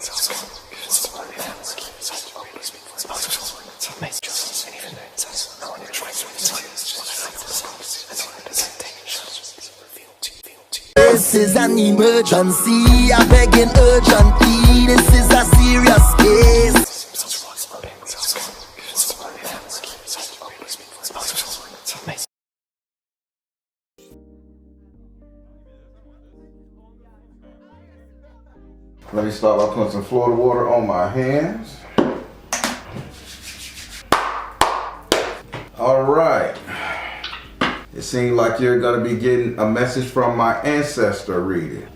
This is an emergency, I begging urgently. This is a serious case. Let me start by putting some Florida water on my hands. All right. It seems like you're going to be getting a message from my ancestor reading.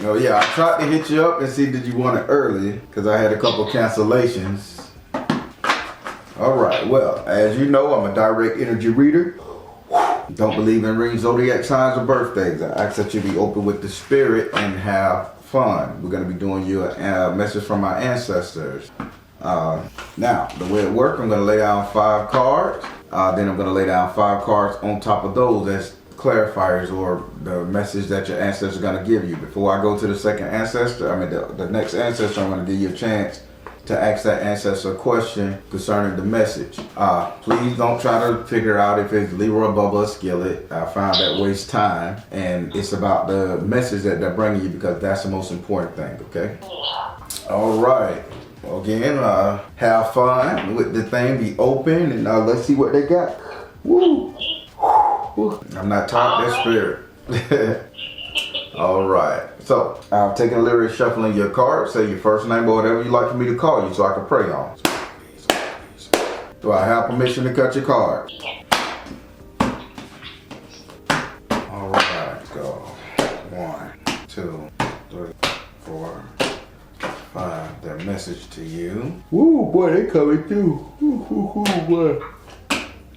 Oh yeah, I tried to hit you up and see did you want it early because I had a couple cancellations. All right, well, as you know, I'm a direct energy reader. Don't believe in ring zodiac signs or birthdays. I ask that you be open with the spirit and have fun. We're going to be doing you a message from my ancestors. Now, the way it works, I'm going to lay down 5 cards. Then I'm going to lay down 5 cards on top of those as clarifiers or the message that your ancestors are going to give you. Before I go to the second ancestor, the next ancestor, I'm going to give you a chance to ask that ancestor a question concerning the message. Please don't try to figure out if it's Leroy, Bubba, or Skillet. I found that waste time, and it's about the message that they're bringing you because that's the most important thing, okay? All right. Again, have fun with the thing, be open, and let's see what they got. Woo! Woo. I'm not taught that spirit. All right. So, I'm taking a lyric, shuffling your cards, say your first name or whatever you like for me to call you so I can pray on. Do I have permission to cut your card? All right, go. 1, 2, 3, 4, 5. Their message to you. Woo, boy, they coming through. Woo, woo, woo, boy.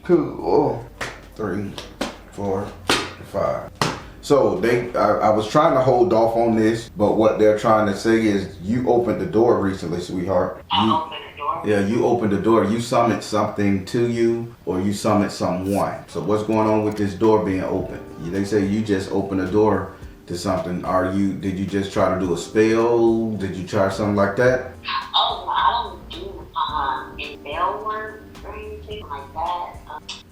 2, 3, 4, 5. So I was trying to hold off on this, but what they're trying to say is you opened the door recently, sweetheart. I opened the door? Yeah, you opened the door. You summoned something to you, or you summoned someone. So what's going on with this door being open? They say you just opened the door to something. Did you just try to do a spell? Did you try something like that? Oh, I don't do spell work or anything like that.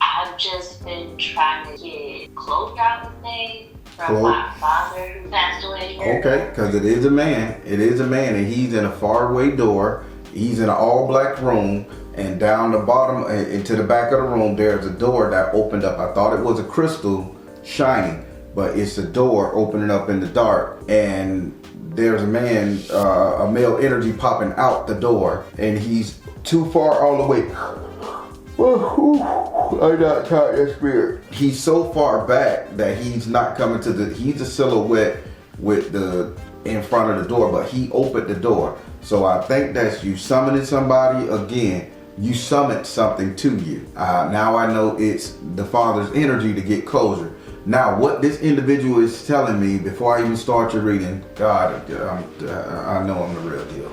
I've just been trying to get closure, I would say, from my father who passed away. Okay, because it is a man. It is a man, and he's in a faraway door. He's in an all-black room, and down the bottom into the back of the room, there's a door that opened up. I thought it was a crystal shining, but it's a door opening up in the dark, and there's a man, a male energy popping out the door, and he's too far all the way. I not caught that spirit. He's so far back that he's not coming to he's a silhouette with in front of the door, but he opened the door. So I think that's you summoning somebody again. You summoned something to you. Now I know it's the father's energy to get closure. Now, what this individual is telling me before I even start your reading, God, I know I'm the real deal.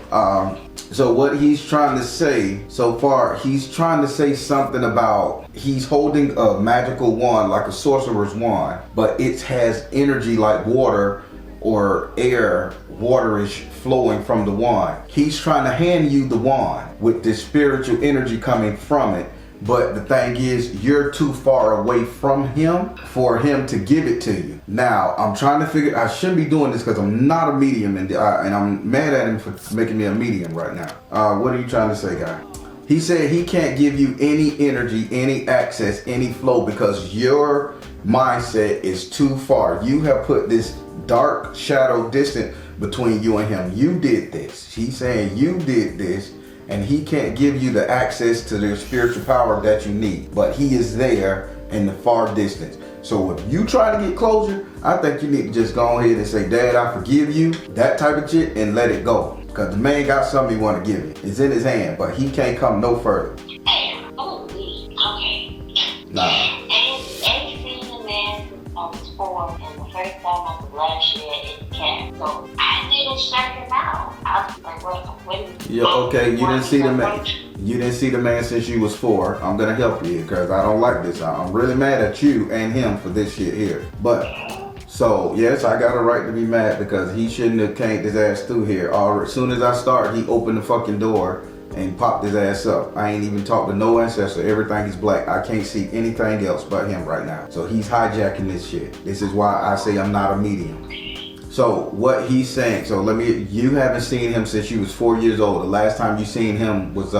So what he's trying to say so far, he's trying to say something about he's holding a magical wand, like a sorcerer's wand, but it has energy like water or air, waterish flowing from the wand. He's trying to hand you the wand with this spiritual energy coming from it. But the thing is, you're too far away from him for him to give it to you. Now, I'm trying to figure, I shouldn't be doing this because I'm not a medium, and I'm mad at him for making me a medium right now. What are you trying to say, guy? He said he can't give you any energy, any access, any flow because your mindset is too far. You have put this dark shadow distance between you and him. You did this. He's saying you did this. And he can't give you the access to the spiritual power that you need. But he is there in the far distance. So if you try to get closure, I think you need to just go ahead and say, Dad, I forgive you. That type of shit, and let it go. Because the man got something he want to give you. It's in his hand, but he can't come no further. Hey, okay. Nah. Ain't seen the man since I was 4, and the first time I was last year in camp. So I didn't check him out. I was like, what? Yeah, okay, you didn't see the man. You didn't see the man since you was 4. I'm gonna help you because I don't like this. I'm really mad at you and him for this shit here. But So yes, I got a right to be mad because he shouldn't have came his ass through here. As soon as I start, he opened the fucking door and popped his ass up. I ain't even talked to no ancestor. Everything is black. I can't see anything else but him right now. So he's hijacking this shit. This is why I say I'm not a medium. So what he's saying, you haven't seen him since you was 4 years old. The last time you seen him was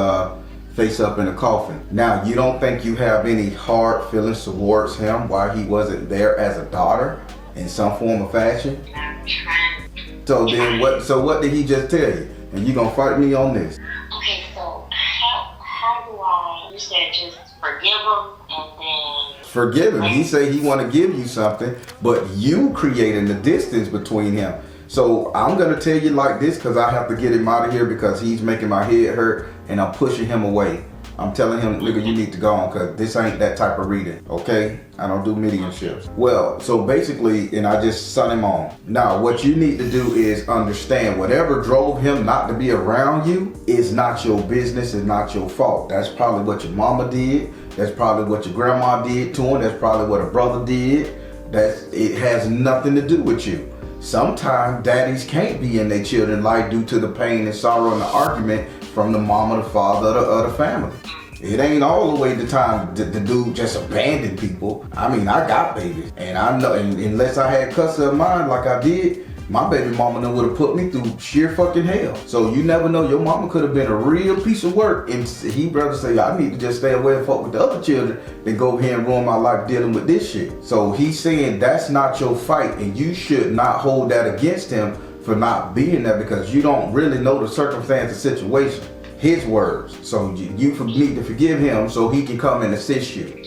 face up in a coffin. Now, you don't think you have any hard feelings towards him while he wasn't there as a daughter in some form of fashion? I'm trying. So then what did he just tell you? And you gonna fight me on this? Okay, so how do I, you said just forgive him and then... Forgive him. He say he want to give you something, but you creating the distance between him. So I'm gonna tell you like this because I have to get him out of here because he's making my head hurt and I'm pushing him away. I'm telling him, nigga, you need to go on because this ain't that type of reading, okay? I don't do mediumships. Well, so basically, and I just sent him on. Now, what you need to do is understand whatever drove him not to be around you is not your business, it's not your fault. That's probably what your mama did. That's probably what your grandma did to him. That's probably what a brother did. It has nothing to do with you. Sometimes daddies can't be in their children's life due to the pain and sorrow and the argument from the mom or the father of the family. It ain't all the way the time to do just abandon people. I mean, I got babies, and I know, and unless I had custody of mine like I did, my baby mama would have put me through sheer fucking hell. So you never know, your mama could have been a real piece of work, and he'd rather say, I need to just stay away and fuck with the other children than go over here and ruin my life dealing with this shit. So he's saying that's not your fight, and you should not hold that against him for not being there because you don't really know the circumstance and situation. His words. So you need to forgive him so he can come and assist you.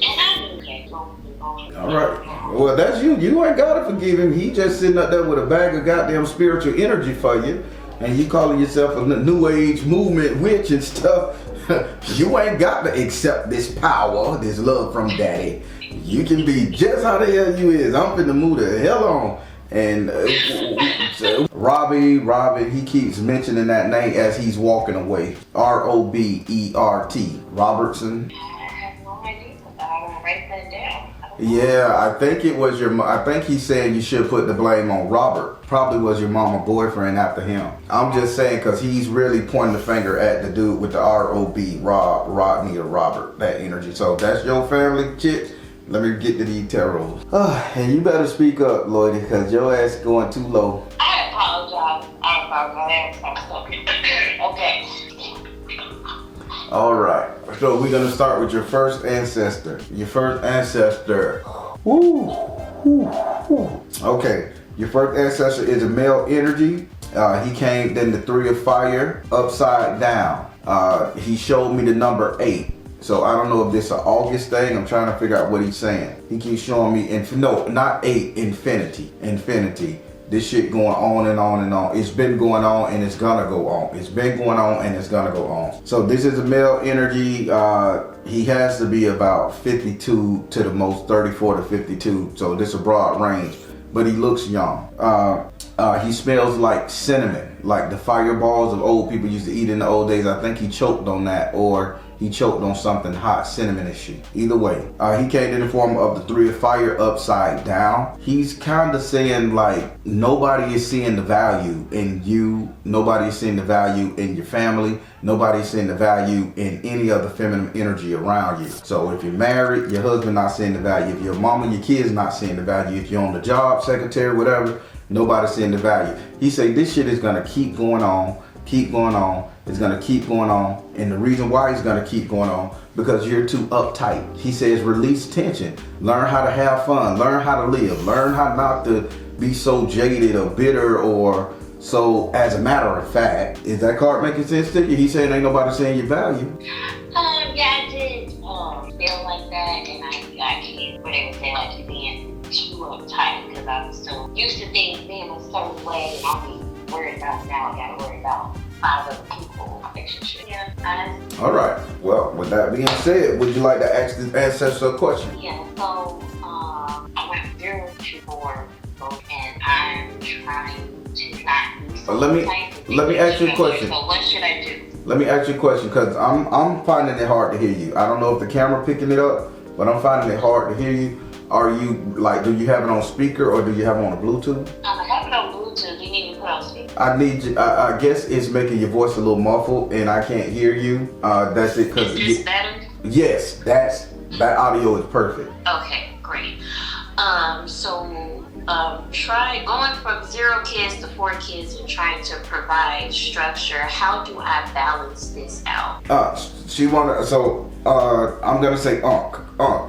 All right. Well, that's you. You ain't gotta forgive him. He just sitting up there with a bag of goddamn spiritual energy for you, and you calling yourself a new age movement witch and stuff. You ain't got to accept this power, this love from daddy. You can be just how the hell you is. I'm finna move the hell on. And Robbie, he keeps mentioning that name as he's walking away. R-O-B-E-R-T, Robertson. I have no idea. I will write that down. Yeah, I think it was I think he's saying you should put the blame on Robert. Probably was your mama boyfriend after him. I'm just saying because he's really pointing the finger at the dude with the R-O-B, Rodney or Robert, that energy. So that's your family, chick. Let me get to these tarots. And you better speak up, Lloydie, because your ass going too low. I apologize. Okay. All right. So we're going to start with your first ancestor. Your first ancestor. Woo. Okay. Your first ancestor is a male energy. He came then the 3 of fire upside down. He showed me the number 8. So I don't know if this is an August thing. I'm trying to figure out what he's saying. He keeps showing me, no, not 8, infinity. Infinity. This shit going on and on and on. It's been going on and it's gonna go on. It's been going on and it's gonna go on. So this is a male energy. He has to be about 52 to the most, 34 to 52. So this is a broad range, but he looks young. He smells like cinnamon, like the fireballs of old people used to eat in the old days. I think he choked on that, or he choked on something hot, cinnamon-ish. Either way, he came in the form of the 3 of fire upside down. He's kind of saying like, nobody is seeing the value in you. Nobody is seeing the value in your family. Nobody is seeing the value in any other feminine energy around you. So if you're married, your husband not seeing the value. If your mom and your kids not seeing the value. If you're on the job, secretary, whatever, nobody's seeing the value. He said this shit is going to keep going on. Keep going on. It's going to keep going on. And the reason why he's going to keep going on, because you're too uptight. He says release tension. Learn how to have fun. Learn how to live. Learn how not to be so jaded or bitter or so, as a matter of fact. Is that card making sense to you? He's saying ain't nobody saying your value. Yeah, I did feel like that, and I can't, what they would say, like you being too uptight, because I'm so used to things being a certain way, and I'll be worried about now. I gotta worry about 5 other people relationship. Yeah. All right. Well, with that being said, would you like to ask this ancestor a question? Yeah. So I went 0 to 4, and I'm trying to not be so let me ask you a question. So what should I do? Let me ask you a question, because I'm finding it hard to hear you. I don't know if the camera picking it up, but I'm finding it hard to hear you. Are you like, do you have it on speaker or do you have it on a Bluetooth? I have it on Bluetooth. You need to put on speaker. I need you. I guess it's making your voice a little muffled, and I can't hear you. That's it. Is this better? Yes, that audio is perfect. Okay, great. Try going from 0 kids to 4 kids and trying to provide structure. How do I balance this out? She wanna. So I'm gonna say,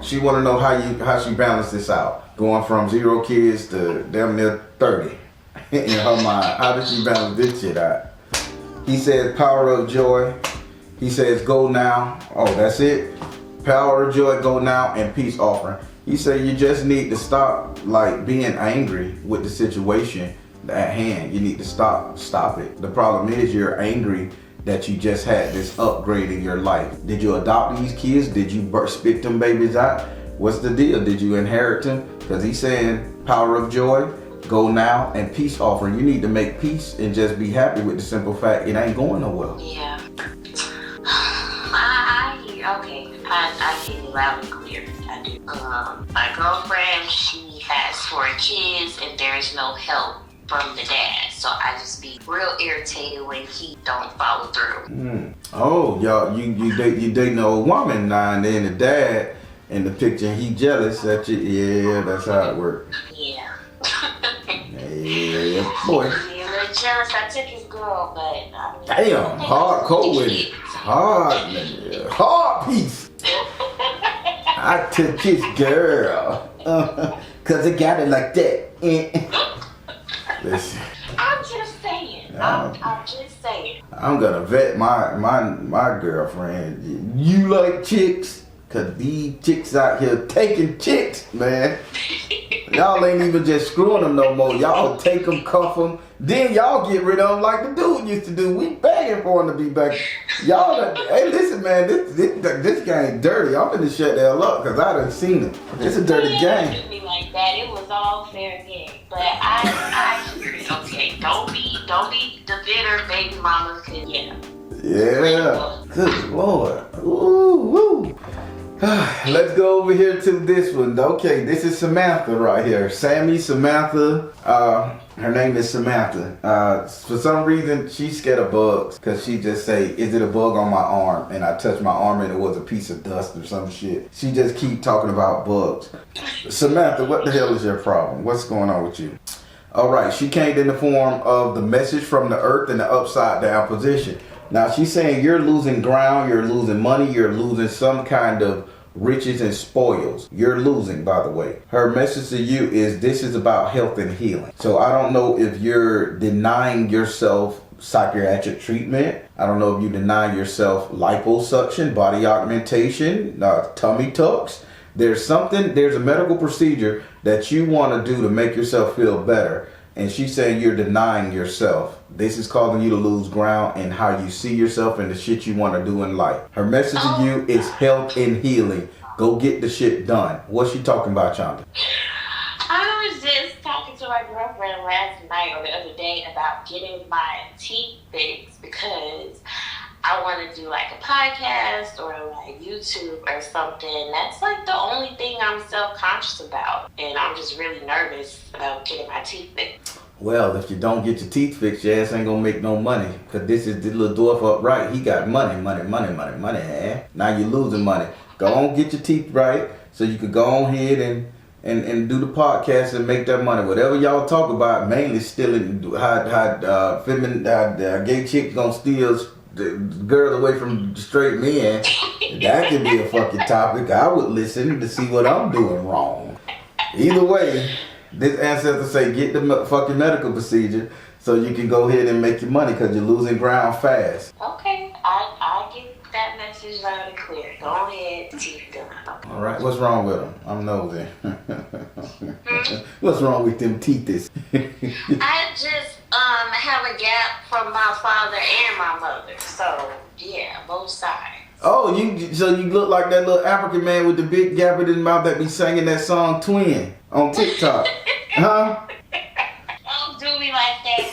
she wanna know how she balanced this out, going from 0 kids to damn near 30 in her mind. How did she balance this shit out? He says power of joy. He says go now. Oh, that's it. Power of joy, go now, and peace offering. He said you just need to stop like being angry with the situation at hand. You need to stop it. The problem is you're angry that you just had this upgrade in your life. Did you adopt these kids? Did you spit them babies out? What's the deal? Did you inherit them? Because he's saying power of joy, go now, and peace offering. You need to make peace and just be happy with the simple fact it ain't going nowhere. Yeah. I hear you loud and clear. I do. My girlfriend, she has 4 kids and there's no help from the dad. So I just be real irritated when he don't follow through. Oh, y'all, you dating an old woman now, and then the dad in the picture, he jealous that you. Yeah, that's how it works. Yeah. Yeah, boy. Yeah, a little jealous. I took his girl, but Damn, hardcore with it. Hard piece. I took his girl. Cause it got it like that. Listen. I'm just saying. I'm just saying. I'm gonna vet my girlfriend. You like chicks? Cause these chicks out here taking chicks, man. Y'all ain't even just screwing them no more. Y'all take them, cuff them, then y'all get rid of them like the dude used to do. We begging for them to be back. Y'all, hey, listen, man, this game dirty. I'm finna shut the hell up because I done seen it. It's a dirty game. Don't me like that. It was all fair game, but I hear it. Okay, don't be the bitter baby mama. Cause Yeah. Good Lord. Ooh, woo. Let's go over here to this one. Okay, this is Samantha right here. Samantha. Her name is Samantha. For some reason, she's scared of bugs because she just say, "Is it a bug on my arm?" And I touched my arm and it was a piece of dust or some shit. She just keep talking about bugs. Samantha, what the hell is your problem? What's going on with you? All right, she came in the form of the message from the earth in the upside down position. Now she's saying you're losing ground, you're losing money, you're losing some kind of riches and spoils. You're losing, by the way. Her message to you is this is about health and healing. So I don't know if you're denying yourself psychiatric treatment. I don't know if you deny yourself liposuction, body augmentation, tummy tucks. There's a medical procedure that you want to do to make yourself feel better. And she's saying you're denying yourself. This is causing you to lose ground in how you see yourself and the shit you want to do in life. Her message to you is health and healing. Go get the shit done. What's she talking about, Chanda? I was just talking to my girlfriend last night or the other day about getting my teeth fixed because I want to do like a podcast or like YouTube or something. That's like the only thing I'm self-conscious about. And I'm just really nervous about getting my teeth fixed. Well, if you don't get your teeth fixed, your ass ain't gonna make no money. Cause this is the little dwarf upright. He got money. Now you're losing money. Go on, get your teeth right so you could go on ahead and do the podcast and make that money. Whatever y'all talk about, mainly stealing, how gay chicks gonna steal the girls away from straight men. That could be a fucking topic. I would listen to see what I'm doing wrong. Either way, this ancestor say get the fucking medical procedure so you can go ahead and make your money because you're losing ground fast. Okay, I get that message loud and clear. Go ahead, teeth done. Okay. All right, what's wrong with them? I'm nosy. What's wrong with them teethes? I just have a gap from my father and my mother. So yeah, both sides. Oh, so you look like that little African man with the big gap in his mouth that be singing that song Twin on TikTok. Huh? Don't do me like that,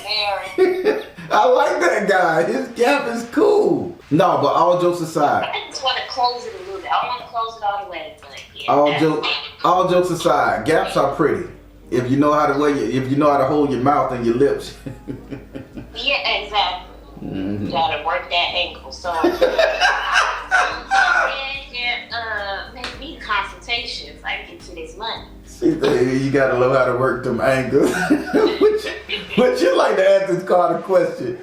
Barry. I like that guy. His gap is cool. No, but all jokes aside. I just want to close it a little bit. I don't want to close it all the way, but yeah. All jokes aside, gaps are pretty. If you know how to if you know how to hold your mouth and your lips. Yeah, exactly. Mm-hmm. You gotta work that angle. So maybe consultations. I can get to this money. See, you gotta know how to work them angles. Would you like to ask this Carter question?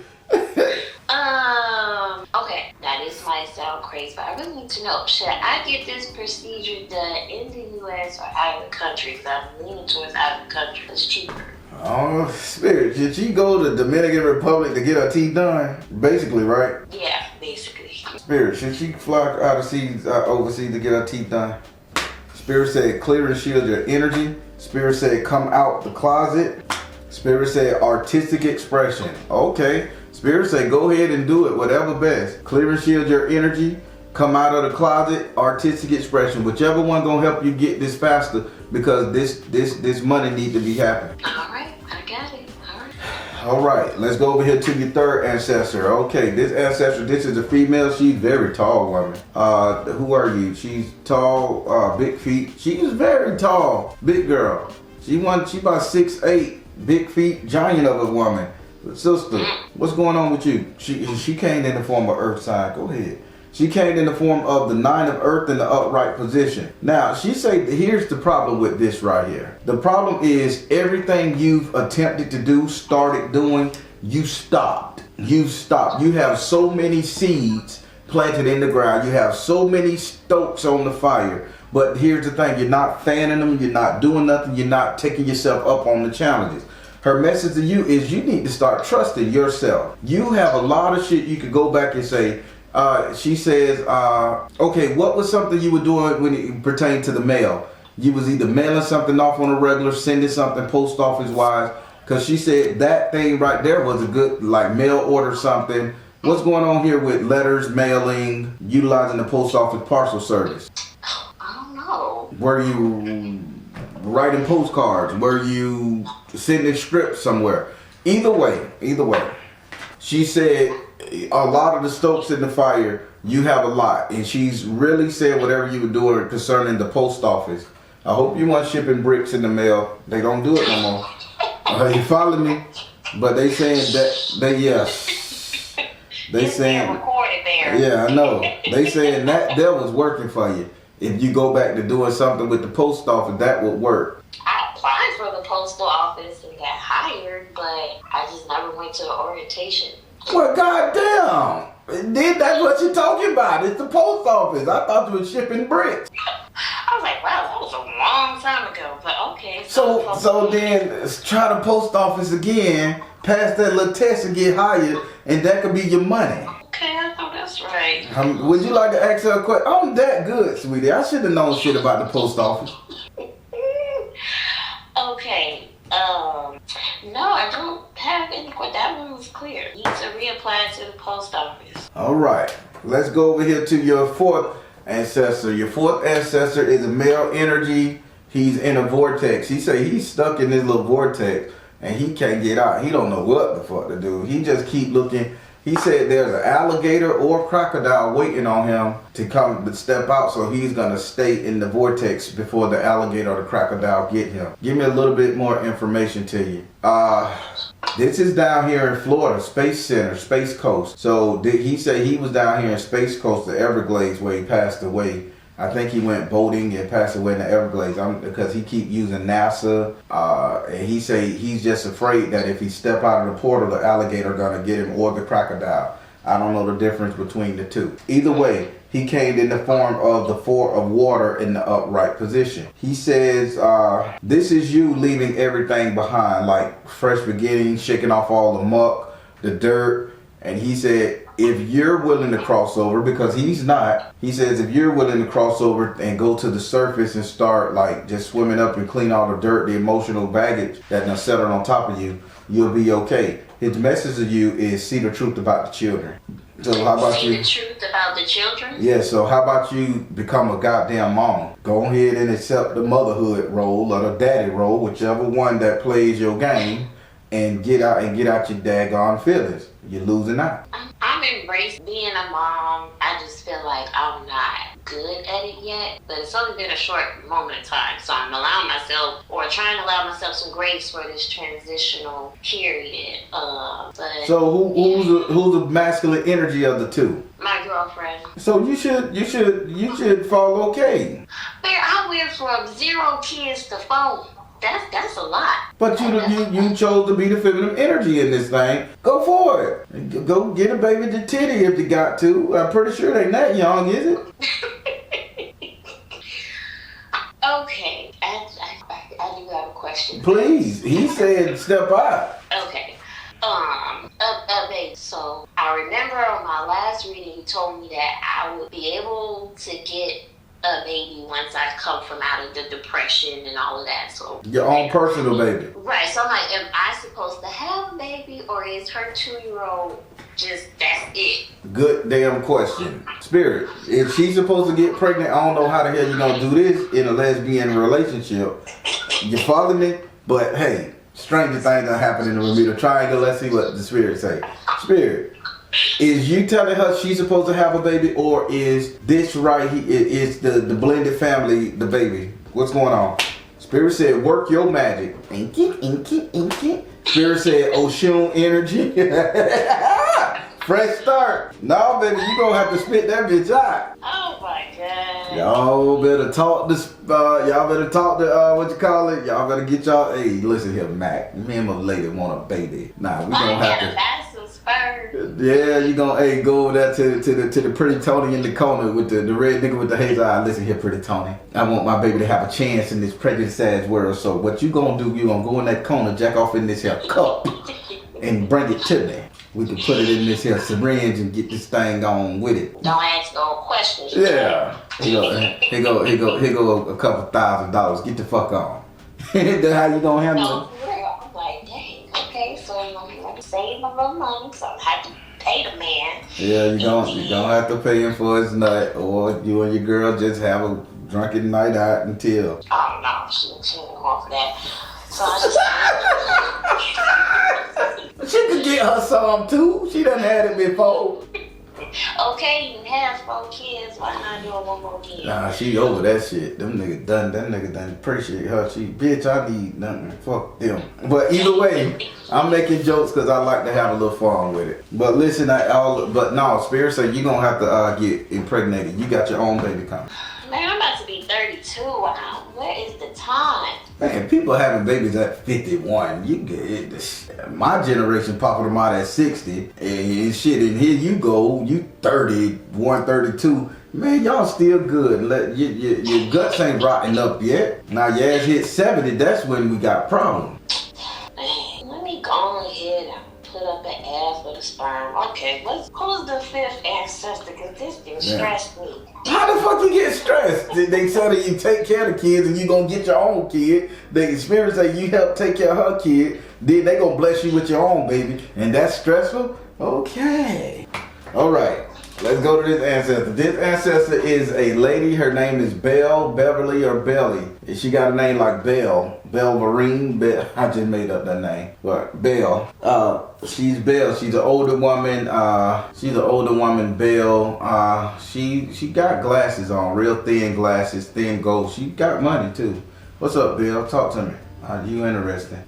Okay, now this might sound crazy, but I really need to know, should I get this procedure done in the U.S. or out of the country? Because I'm leaning towards out of the country. It's cheaper. Oh, Spirit, did she go to Dominican Republic to get her teeth done? Basically, right? Yeah, basically. Spirit, should she fly overseas to get her teeth done? Spirit said clear and shield your energy. Spirit said come out the closet. Spirit said artistic expression. Okay. Spirit say go ahead and do it, whatever best. Clear and shield your energy. Come out of the closet, artistic expression. Whichever one gonna help you get this faster, because this money need to be happening. All right, I got it. All right, let's go over here to your third ancestor. Okay, this ancestor, this is a female. She's very tall woman. Who are you? She's tall, big feet. She's very tall, big girl. She about 6'8", big feet, giant of a woman. Sister, what's going on with you? She came in the form of earth sign. Go ahead. She came in the form of the 9 of earth in the upright position. Now, she say, here's the problem with this right here. The problem is everything you've attempted to do, started doing, you stopped. You stopped. You have so many seeds planted in the ground. You have so many stokes on the fire. But here's the thing. You're not fanning them. You're not doing nothing. You're not taking yourself up on the challenges. Her message to you is you need to start trusting yourself. You have a lot of shit you could go back and say. She says, okay, what was something you were doing when it pertained to the mail? You was either mailing something off on a regular, sending something post office wise. Because she said that thing right there was a good, like, mail order something. What's going on here with letters, mailing, utilizing the post office parcel service? I don't know. Were you writing postcards? Were you sending scripts somewhere? Either way. She said a lot of the stokes in the fire, you have a lot. And she's really said whatever you were doing concerning the post office. I hope you weren't shipping bricks in the mail. They don't do it no more. You follow me? But they saying that, They saying, recorded there. Yeah, I know. They saying that was working for you. If you go back to doing something with the post office, that would work. I applied for the postal office and got hired, but I just never went to the orientation. Well, goddamn. That's what you're talking about. It's the post office. I thought you were shipping bricks. I was like, wow, that was a long time ago, but okay. So then try the post office again, pass that little test and get hired, and that could be your money. Okay, I know that's right. Would you like to ask her a question? I'm that good, sweetie. I should have known shit about the post office. Okay. No, I don't have any. That one was clear. You need to reapply to the post office. All right. Let's go over here to your fourth ancestor. Your fourth ancestor is a male energy. He's in a vortex. He say he's stuck in this little vortex and he can't get out. He don't know what the fuck to do. He just keep looking. He said there's an alligator or crocodile waiting on him to step out, so he's gonna stay in the vortex before the alligator or the crocodile get him. Give me a little bit more information to you. This is down here in Florida, Space Center, Space Coast. So he said he was down here in Space Coast, the Everglades, where he passed away. I think he went boating and passed away in the Everglades because he keep using NASA. And he say he's just afraid that if he step out of the portal, the alligator gonna get him or the crocodile. I don't know the difference between the two. Either way, he came in the form of the 4 of water in the upright position. He says, this is you leaving everything behind, like fresh beginnings, shaking off all the muck, the dirt. And he said, if you're willing to cross over, because he's not, he says, if you're willing to cross over and go to the surface and start like just swimming up and clean all the dirt, the emotional baggage that done settled on top of you, you'll be okay. His message to you is see the truth about the children. So how about you? See the truth about the children? Yeah, so how about you become a goddamn mama? Go ahead and accept the motherhood role or the daddy role, whichever one that plays your game, and get out your daggone feelings. You're losing out. I'm embracing being a mom. I just feel like I'm not good at it yet, but it's only been a short moment of time. So I'm allowing myself, or trying to allow myself some grace for this transitional period. So who's the masculine energy of the two? My girlfriend. So you should fall okay. Man, I went from 0 kids to 4. That's a lot. But you chose to be the feminine energy in this thing. Go for it. Go get a baby to titty if you got to. I'm pretty sure they ain't that young, is it? Okay, I do have a question. Please. He said step out. Okay. Babe, so I remember on my last reading you told me that I would be able to get a baby once I come from out of the depression and all of that. So your own personal baby. Right. So I'm like, am I supposed to have a baby, or is her 2-year-old just that's it? Good damn question. Spirit, if she's supposed to get pregnant, I don't know how the hell you gonna do this in a lesbian relationship. You're following me? But hey, stranger things that happen in the Bermuda Triangle. Let's see what the spirit say. Spirit, is you telling her she's supposed to have a baby, or is this right here, is the blended family the baby? What's going on? Spirit said, work your magic. Inky, inky, inky. Spirit said, Oshun energy. Fresh start. No, baby, you gonna have to spit that bitch out. Oh my God. Y'all better talk this. Y'all better talk to what you call it. Y'all better get y'all. Hey, listen here, Mac. Me and my lady want a baby. Nah, we gonna have to. Yeah, you gonna go over there to the pretty Tony in the corner with the red nigga with the hazel eye. Listen here, pretty Tony. I want my baby to have a chance in this prejudice ass world. So what you gonna do? You gonna go in that corner, jack off in this here cup, and bring it to me. We can put it in this here syringe and get this thing on with it. Don't ask no questions. Yeah. Here go a couple $1,000. Get the fuck on. That's how you gonna handle it. I'm like, dang, okay, so I'm saving my little money, so I have to pay the man. Yeah, you don't have to pay him for his nut, or you and your girl just have a drunken night out until. Oh no, she didn't want for that. So I just She could get her some too. She done had it before. Okay, you have 4 kids. Why not do 1 more kid? Nah, she over that shit. That nigga done appreciate her. She, bitch, I need nothing. Fuck them. But either way, I'm making jokes because I like to have a little fun with it. But listen, but no, Spirit said you gonna have to get impregnated. You got your own baby coming. Man, I'm about to be 32. Wow, where is the time? Man, people having babies at 51. You get it. My generation popping them out at 60. And shit, and here you go. You 31, 32. Man, y'all still good. Your guts ain't rotting up yet. Now your ass hit 70. That's when we got problems. Man, let me go ahead and put up an ad for the sperm. Okay, who's the 5th ancestor? Because this thing stressed me. How the fuck you get stressed? They tell you take care of the kids and you gonna get your own kid. The experience that you help take care of her kid, then they gonna bless you with your own baby. And that's stressful? Okay. Alright. Let's go to this ancestor. This ancestor is a lady. Her name is Belle, Beverly, or Belly. She got a name like Belle. Belle Marine. I just made up that name. But Belle. She's Belle. She's an older woman. Belle. She got glasses on. Real thin glasses. Thin gold. She got money too. What's up, Belle? Talk to me. You interesting.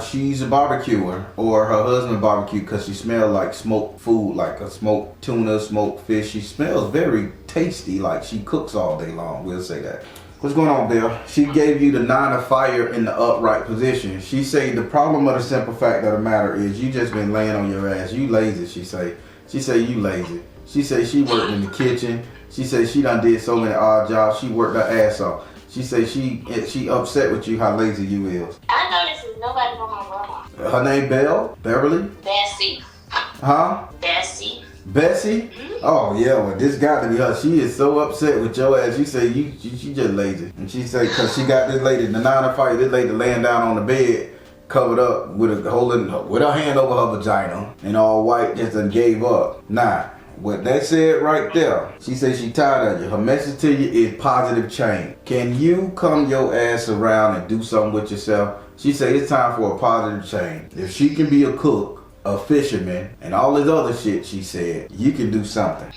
She's a barbecuer, or her husband barbecue, because she smells like smoked food, like a smoked tuna, smoked fish. She smells very tasty, like she cooks all day long. We'll say that. What's going on, Bill? She gave you the 9 of fire in the upright position. She say the problem of the simple fact of the matter is you just been laying on your ass. You lazy, she say. She say you lazy. She say she worked in the kitchen. She say she done did so many odd jobs. She worked her ass off. She say she upset with you how lazy you is. I know this is nobody but my grandma. Her name Belle? Beverly? Bessie. Huh? Bessie. Bessie? Mm-hmm. Oh yeah, well this got to be her. She is so upset with your ass. She say she just lazy. And she say cause she got this lady, the 9 of fire, this lady laying down on the bed, covered up with her hand over her vagina and all white, just done gave up. Nah. What that said right there, she said she tired of you. Her message to you is positive change. Can you come your ass around and do something with yourself? She said it's time for a positive change. If she can be a cook, a fisherman, and all this other shit, she said, you can do something.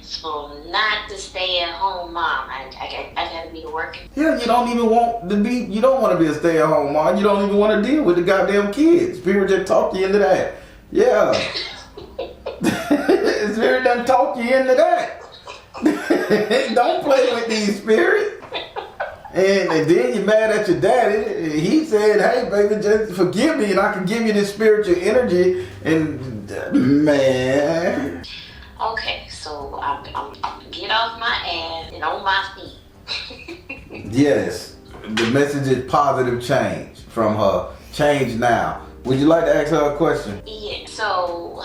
So not the stay-at-home mom. I gotta be the working. Yeah, you don't want to be a stay-at-home mom. You don't even want to deal with the goddamn kids. Spirit just talk you into that. Yeah. Spirit done talk you into that. Don't play with these spirits. And then you're mad at your daddy. He said, hey, baby, just forgive me and I can give you this spiritual energy. And, man. Okay, so I'm get off my ass and on my feet. Yes. The message is positive change from her. Change now. Would you like to ask her a question? Yeah, so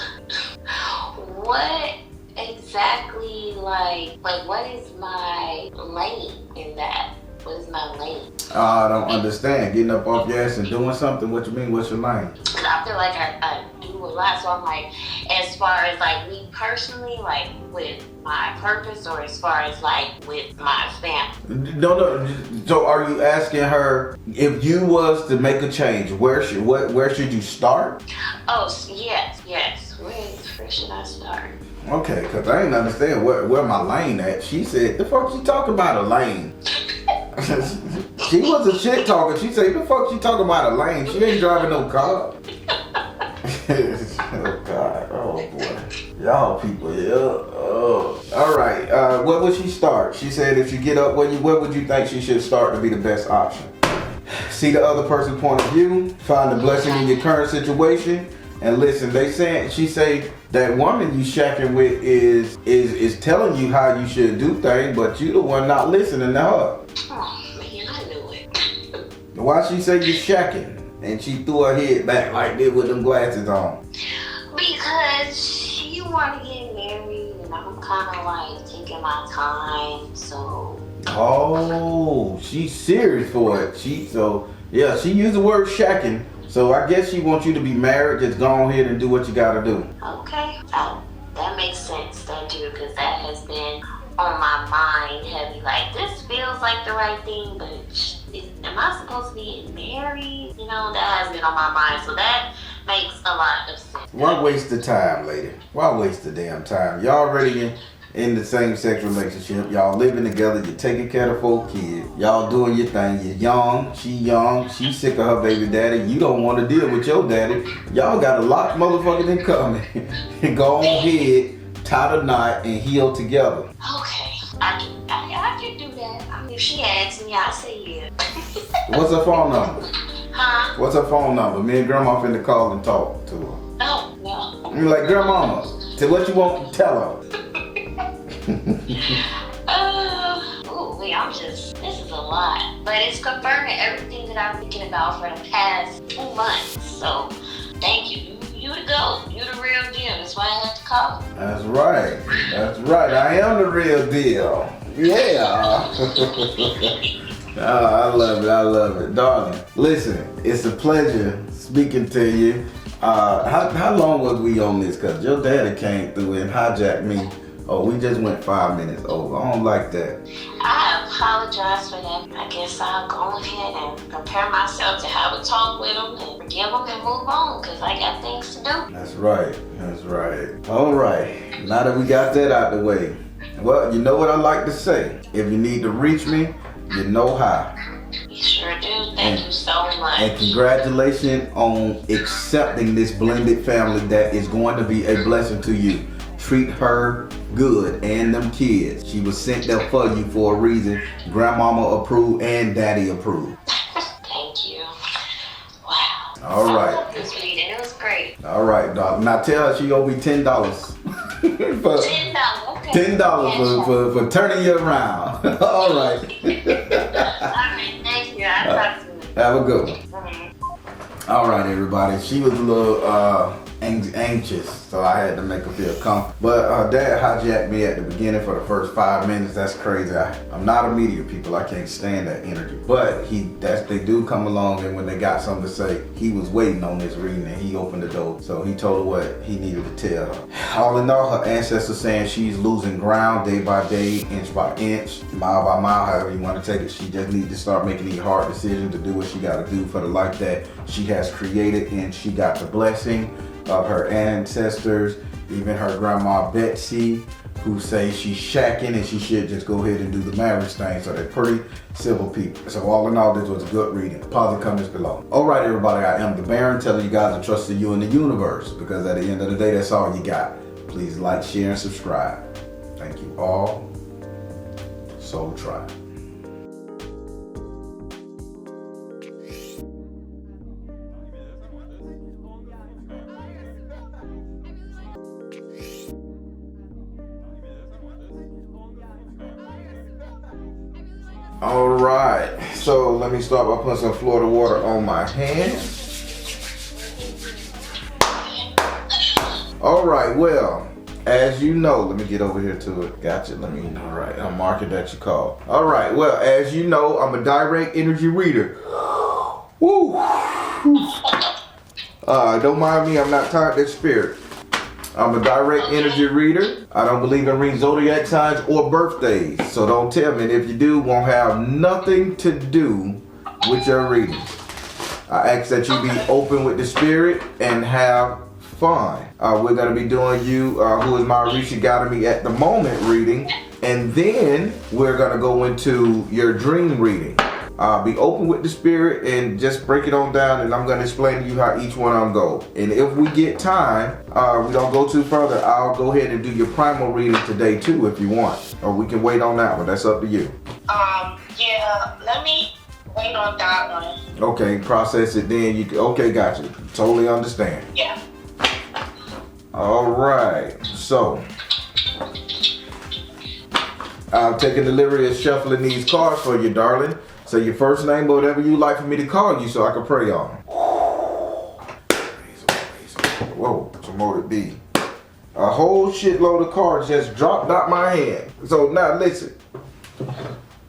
what exactly, like what is my lane in that? What is my lane? I don't understand. Getting up off your ass and doing something? What you mean? What's your lane? Because I feel like I do a lot. So I'm like, as far as like me personally, like with my purpose, or as far as like with my family? No. So are you asking her if you was to make a change, where should you start? Oh, yes. Where should I start? Okay, because I ain't understand where my lane at. She said, the fuck you talking about a lane? She was a shit talker. She said, the fuck she talking about a lane? She ain't driving no car. Oh God, oh boy. Y'all people, yeah. Oh. All right, where would she start? She said if you get up, where would you think she should start to be the best option? See the other person's point of view, find the blessing in your current situation, and listen, she say that woman you shacking with is telling you how you should do things, but you the one not listening to her. Oh man, I knew it. Why she say you shacking? And she threw her head back like this with them glasses on. Because she want to get married, and I'm kind of like taking my time, so. Oh, she's serious for it. She used the word shacking. So I guess she wants you to be married. Just go ahead and do what you gotta do. Okay, that makes sense. That too, because that has been on my mind heavy. Like, this feels like the right thing, but am I supposed to be married? You know, that has been on my mind. So that makes a lot of sense. Why waste the time, lady? Why waste the damn time? Y'all already in the same sex relationship. Y'all living together. You're taking care of 4 kids. Y'all doing your thing. You're young. She's sick of her baby daddy. You don't want to deal with your daddy. Y'all got a lot motherfucking in common. Go on ahead, tie the knot, and heal together. Okay, I can do that. I mean, if she asks me, I'll say yeah. What's her phone number? Huh? What's her phone number? Me and Grandma finna call and talk to her. No. You're like, Grandmama, tell what you want to tell her. This is a lot. But it's confirming everything that I'm thinking about for the past 2 months. So, thank you. You the GOAT. You the real deal. That's why I had to call. That's right. I am the real deal. Yeah. Oh, I love it. Darling, listen, it's a pleasure speaking to you. How long was we on this? Because your daddy came through and hijacked me. Oh, we just went 5 minutes over. I don't like that. I apologize for that. I guess I'll go ahead and prepare myself to have a talk with him and forgive him and move on, because I got things to do. That's right. All right. Now that we got that out the way, well, you know what I like to say. If you need to reach me, you know how. You sure do. Thank you so much. And congratulations on accepting this blended family that is going to be a blessing to you. Treat her good and them kids. She was sent there for you for a reason. Grandmama approved and daddy approved. Thank you. Wow. All right. I love this meeting. It was great. All right, dog. Now tell her she owe me $10. $10. Okay. $10 for turning you around. All right. All right. Thank you. I'll talk to you. Have a good one. Mm-hmm. All right, everybody. She was a little anxious, so I had to make her feel comfortable. But her dad hijacked me at the beginning for the first 5 minutes. That's crazy. I'm not a media people. I can't stand that energy. But they do come along, and when they got something to say, he was waiting on this reading, and he opened the door. So he told her what he needed to tell her. All in all, her ancestors saying she's losing ground day by day, inch by inch, mile by mile, however you want to take it. She just needs to start making these hard decisions to do what she got to do for the life that she has created, and she got the blessing of her ancestors, even her grandma Betsy, who say she's shacking and she should just go ahead and do the marriage thing. So they're pretty civil people. So all in all, this was a good reading. Positive comments below. All right, everybody, I am the Baron, telling you guys to trust in you and the universe, because at the end of the day, that's all you got. Please like, share, and subscribe. Thank you all. Soul Tribe. All right, so let me start by putting some Florida water on my hands. All right, well, as you know, let me get over here to it. Gotcha, all right, I'll mark it that you called. All right, well, as you know, I'm a direct energy reader. Woo! Don't mind me, I'm not tired of spirit. I'm a direct energy reader. I don't believe in reading zodiac signs or birthdays. So don't tell me, and if you do, won't have nothing to do with your reading. I ask that you be open with the spirit and have fun. We're going to be doing you, who is my Orisha guiding me at the moment reading. And then we're going to go into your dream reading. Be open with the spirit and just break it on down, and I'm going to explain to you how each one of them go. And if we get time, we don't go too further, I'll go ahead and do your primal reading today too if you want. Or we can wait on that one. That's up to you. Yeah, let me wait on that one. Okay, process it then. Okay, gotcha. Totally understand. Yeah. All right. So, I'm taking the liberty of shuffling these cards for you, darling. So your first name, whatever you like for me to call you, so I can pray on. Whoa, some more to be. A whole shitload of cards just dropped out my hand. So now listen,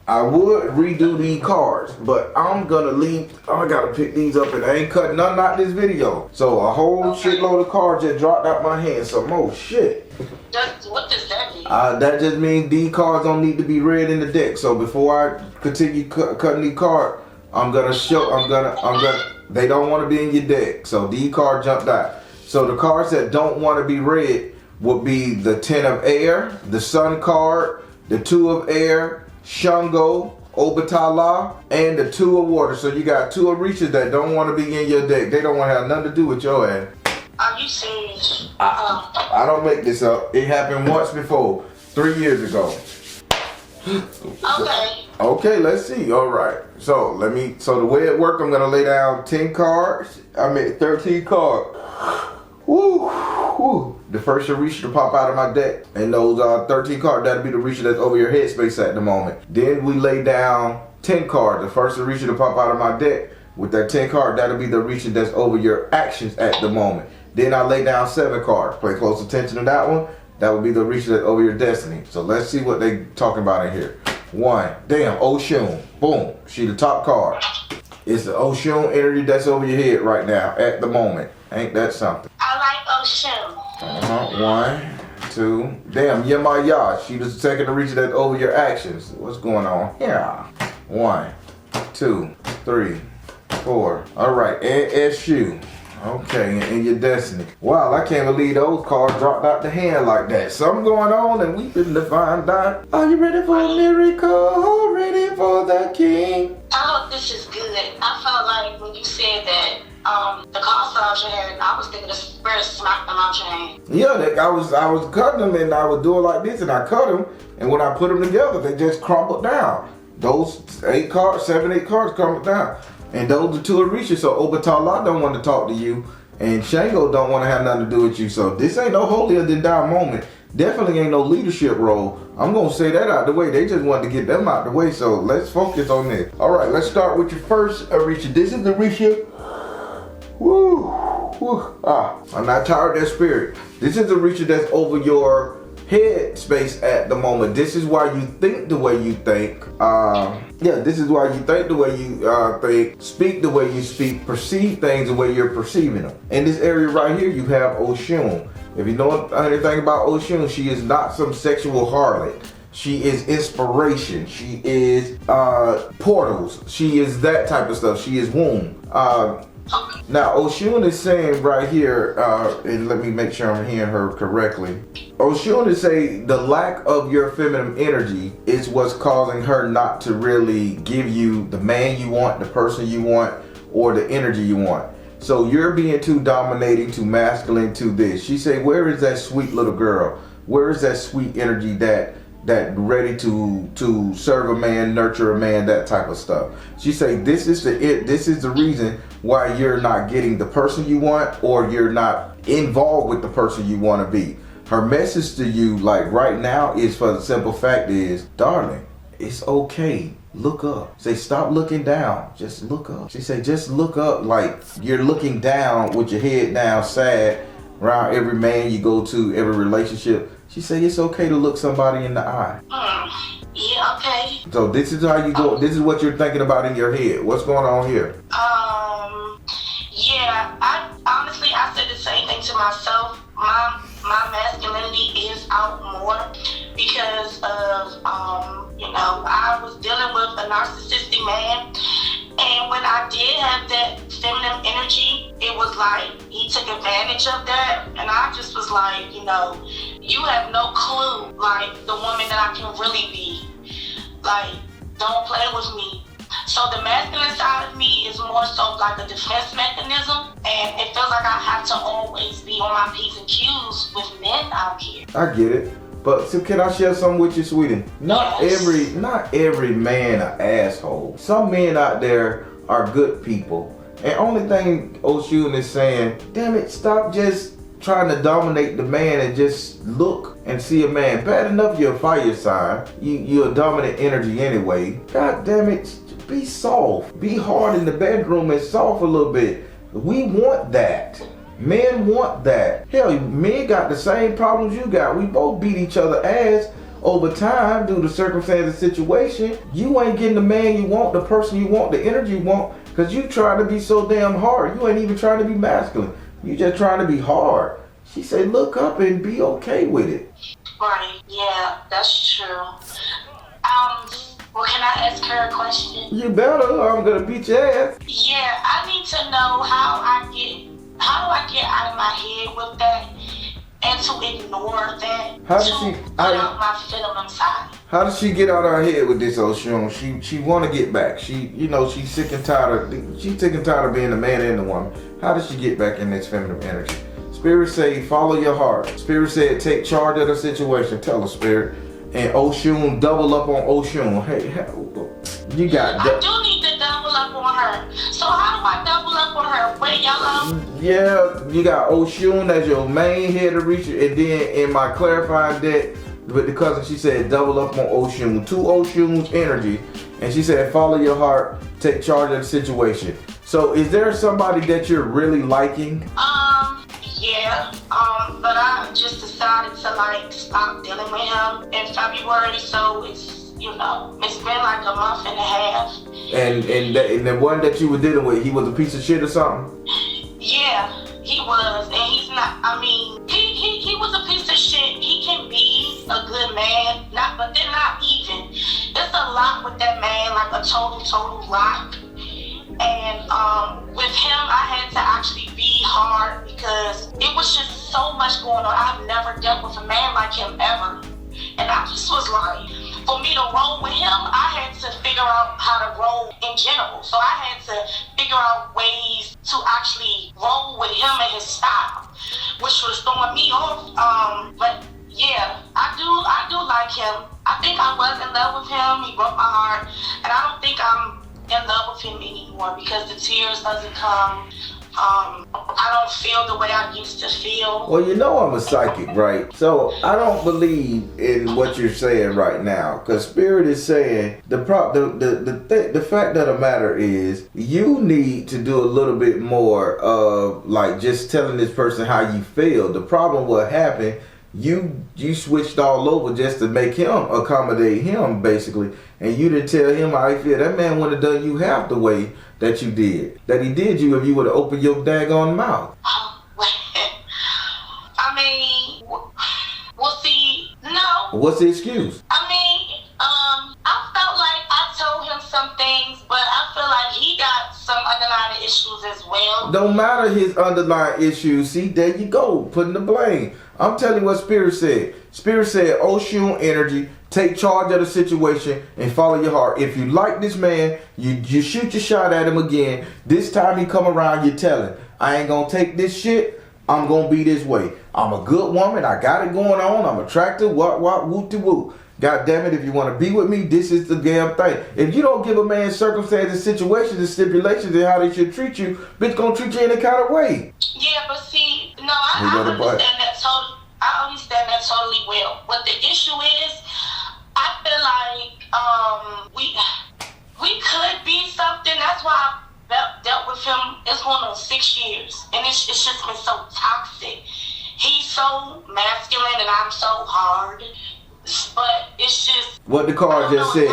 I would redo these cards, but I'm gonna leave. I gotta pick these up, and I ain't cutting nothing out this video. So a whole shitload of cards just dropped out my hand. Some more shit. What does that mean? That just means these cards don't need to be read in the deck. So before I continue cutting these cards, they don't want to be in your deck. So these cards jumped out. So the cards that don't want to be read would be the 10 of air, the sun card, the 2 of air, Shango, Obatala, and the 2 of water. So you got 2 Orishas that don't want to be in your deck. They don't want to have nothing to do with your ass. Are you serious? I don't make this up. It happened once before, 3 years ago. Okay. Okay, let's see. All right. So the way it worked, I'm gonna lay down 13 cards. Woo, woo. The first Orisha to pop out of my deck, and those 13 cards, that'll be the Orisha that's over your headspace at the moment. Then we lay down 10 cards. The first Orisha to pop out of my deck with that 10 card, that'll be the Orisha that's over your actions at the moment. Then I lay down 7 cards. Pay close attention to that one. That would be the Orisha that's over your destiny. So let's see what they talking about in here. 1, damn, Oshun. Boom, she the top card. It's the Oshun energy that's over your head right now at the moment. Ain't that something? I like Oshun. 1, 2, damn, Yemaya. She the second Orisha that's over your actions. What's going on here? 1, 2, 3, 4. All right, and S.U. Okay, and your destiny. Wow, I can't believe those cards dropped out the hand like that. Something going on, and we finna find out. Are you ready for a miracle? Ready for the king? I hope this is good. I felt like when you said that the cards out your hand, I was thinking the spirit smacked them out your hand. Yeah, I was cutting them, and I was doing like this, and I cut them, and when I put them together, they just crumbled down. Those 7, 8 cards crumbled down. And those are 2 Orishas, so Obatala don't want to talk to you, and Shango don't want to have nothing to do with you. So this ain't no holier than thou moment. Definitely ain't no leadership role. I'm going to say that out the way. They just wanted to get them out the way, so let's focus on this. All right, let's start with your first Orisha. This is the Orisha. Woo, woo. I'm not tired of that spirit. This is the Orisha that's over your head space at the moment. This is why you think the way you think. This is why you think the way you think, speak the way you speak, perceive things the way you're perceiving them. In this area right here, you have Oshun. If you know anything about Oshun, she is not some sexual harlot. She is inspiration. She is portals. She is that type of stuff. She is womb. Now, Oshun is saying right here, and let me make sure I'm hearing her correctly. Oshun is saying the lack of your feminine energy is what's causing her not to really give you the man you want, the person you want, or the energy you want. So you're being too dominating, too masculine, too this. She said, where is that sweet little girl? Where is that sweet energy that ready to serve a man, nurture a man, that type of stuff? She say this is the reason why you're not getting the person you want, or you're not involved with the person you want to be. Her message to you, like right now, is for the simple fact is, darling, it's okay. Look up. Say, stop looking down. Just look up. She say, just look up, like you're looking down with your head down, sad, around every man you go to, every relationship. She say it's okay to look somebody in the eye. Yeah, okay. So this is how you go. This is what you're thinking about in your head. What's going on here? Yeah. I said the same thing to myself. My masculinity is out more because of I was dealing with a narcissistic man, and when I did have that feminine energy, it was like he took advantage of that, and I just was like, you have no clue, like the woman that I can really be. Like, don't play with me. So the masculine side of me is more so like a defense mechanism, and it feels like I have to always be on my P's and Q's with men out here. I get it. But so can I share something with you, sweetie? Not every man an asshole. Some men out there are good people. And only thing Oshun is saying, damn it, stop just trying to dominate the man and just look and see a man. Bad enough you're a fire sign. You're a dominant energy anyway. God damn it, be soft. Be hard in the bedroom and soft a little bit. We want that. Men want that. Hell, men got the same problems you got. We both beat each other ass over time due to circumstance and situation. You ain't getting the man you want, the person you want, the energy you want, because you trying to be so damn hard. You ain't even trying to be masculine. You just trying to be hard. She said, look up and be okay with it. Right, yeah, that's true. Well, can I ask her a question? You better, I'm gonna beat your ass. Yeah, I need to know how do I get out of my head with that and to ignore that? How does she put out my feminine side? How does she get out of her head with this, Oshun? She want to get back. She's sick and tired of being the man and the woman. How does she get back in this feminine energy? Spirit say, follow your heart. Spirit said, take charge of the situation. Tell her, Spirit. And Oshun, double up on Oshun. Hey, you got. I do need to double up on her. So how do I double up on her? Wait, Yellow? Yeah, you got Oshun as your main head to reach it, and then in my clarifying deck with the cousin, she said double up on Oshun. 2 Oshun's energy, and she said follow your heart, take charge of the situation. So is there somebody that you're really liking? Yeah, but I just decided to stop dealing with him in February, so it's been like a month and a half. And the one that you were dealing with, he was a piece of shit or something? Yeah, he was, and he's not. I mean, he was a piece of shit. He can be a good man, but they're not even. There's a lot with that man, like a total lot. And with him, I had to actually be hard because it was just so much going on. I've never dealt with a man like him ever. And I just was like, for me to roll with him, I had to figure out how to roll in general. So I had to figure out ways to actually roll with him and his style, which was throwing me off. But yeah, I do like him. I think I was in love with him. He broke my heart. And I don't think I'm in love with him anymore because the tears doesn't come. I don't feel the way I used to feel. Well, I'm a psychic, right? So I don't believe in what you're saying right now, because Spirit is saying the fact of the matter is you need to do a little bit more of like just telling this person how you feel. The problem what happened, you switched all over just to make him accommodate him basically, and you didn't tell him how he feel. That man would have done you half the way that you did. That he did you if you would have opened your daggone mouth. I mean, well, see, no. What's the excuse? I mean, I felt like I told him some things, but I feel like he got some underlying issues as well. Don't matter his underlying issues. See, there you go, putting the blame. I'm telling you what Spirit said. Spirit said, Oshun energy, take charge of the situation and follow your heart. If you like this man, you shoot your shot at him again. This time he come around, you tell him, I ain't gonna take this shit. I'm gonna be this way. I'm a good woman. I got it going on. I'm attractive. What, whoop-de-whoop. God damn it, if you want to be with me, this is the damn thing. If you don't give a man circumstances, situations, and stipulations and how they should treat you, bitch gonna treat you any kind of way. Yeah, but see, no, I understand that totally. I understand that totally well. What the issue is, I feel like we could be something. That's why I dealt with him. It's going on 6 years, and it's just been so toxic. He's so masculine, and I'm so hard. But it's just what the card just said.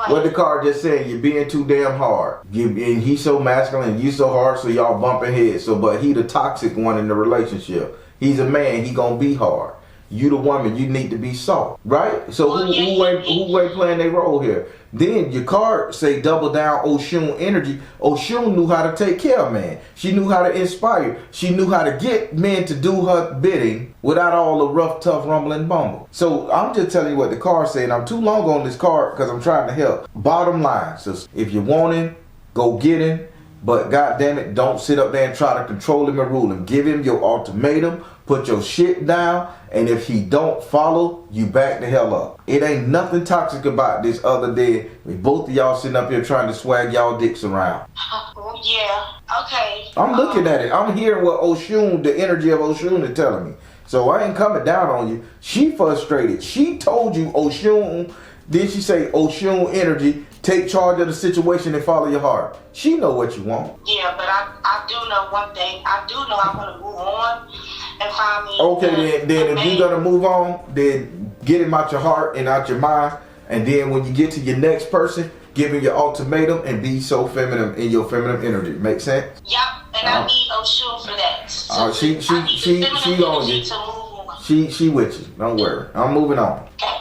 What the card just said. You're being too damn hard. And he's so masculine, and you so hard, so y'all bumping heads. So, but he the toxic one in the relationship. He's a man. He gonna be hard. You the woman. You need to be soft, right? So who ain't playing their role here? Then your card say double down Oshun energy. Oshun knew how to take care of man. She knew how to inspire. She knew how to get men to do her bidding without all the rough, tough rumbling bumble. So I'm just telling you what the card said. I'm too long on this card because I'm trying to help. Bottom line, so if you want him, go get him. But God damn it, don't sit up there and try to control him and rule him. Give him your ultimatum. Put your shit down, and if he don't follow, you back the hell up. It ain't nothing toxic about this other than both of y'all sitting up here trying to swag y'all dicks around. Yeah, okay. I'm looking at it. I'm hearing what Oshun, the energy of Oshun is telling me. So I ain't coming down on you. She frustrated. She told you Oshun, then she say Oshun energy, take charge of the situation and follow your heart. She know what you want. Yeah, but I do know one thing. I do know I want to move on and find me. Okay, then if you're gonna move on, then get him out your heart and out your mind. And then when you get to your next person, give him your ultimatum and be so feminine in your feminine energy. Make sense? Yep, and I need Oshun for that. So she on you. She with you. Don't worry. I'm moving on. Okay.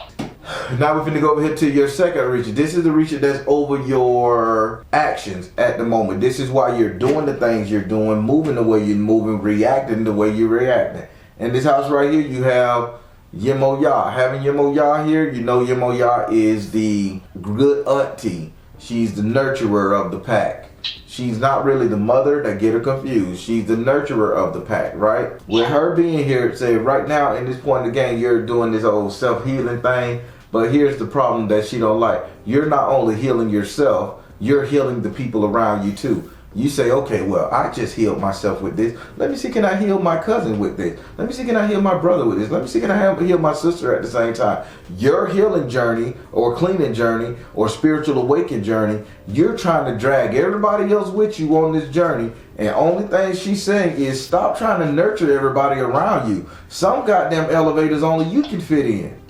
Now we're finna go over here to your second reacher. This is the reacher that's over your actions at the moment. This is why you're doing the things you're doing, moving the way you're moving, reacting the way you're reacting. In this house right here, you have Yemoyah. Having Yemoyah here, you know Yemoyah is the good auntie. She's the nurturer of the pack. She's not really the mother that get her confused. She's the nurturer of the pack, right? With her being here, say right now in this point in the game, you're doing this old self-healing thing. But here's the problem that she don't like. You're not only healing yourself, you're healing the people around you too. You say, okay, well, I just healed myself with this. Let me see, can I heal my cousin with this? Let me see, can I heal my brother with this? Let me see, can I heal my sister at the same time? Your healing journey or cleaning journey or spiritual awakening journey, you're trying to drag everybody else with you on this journey. And only thing she's saying is stop trying to nurture everybody around you. Some goddamn elevators only you can fit in.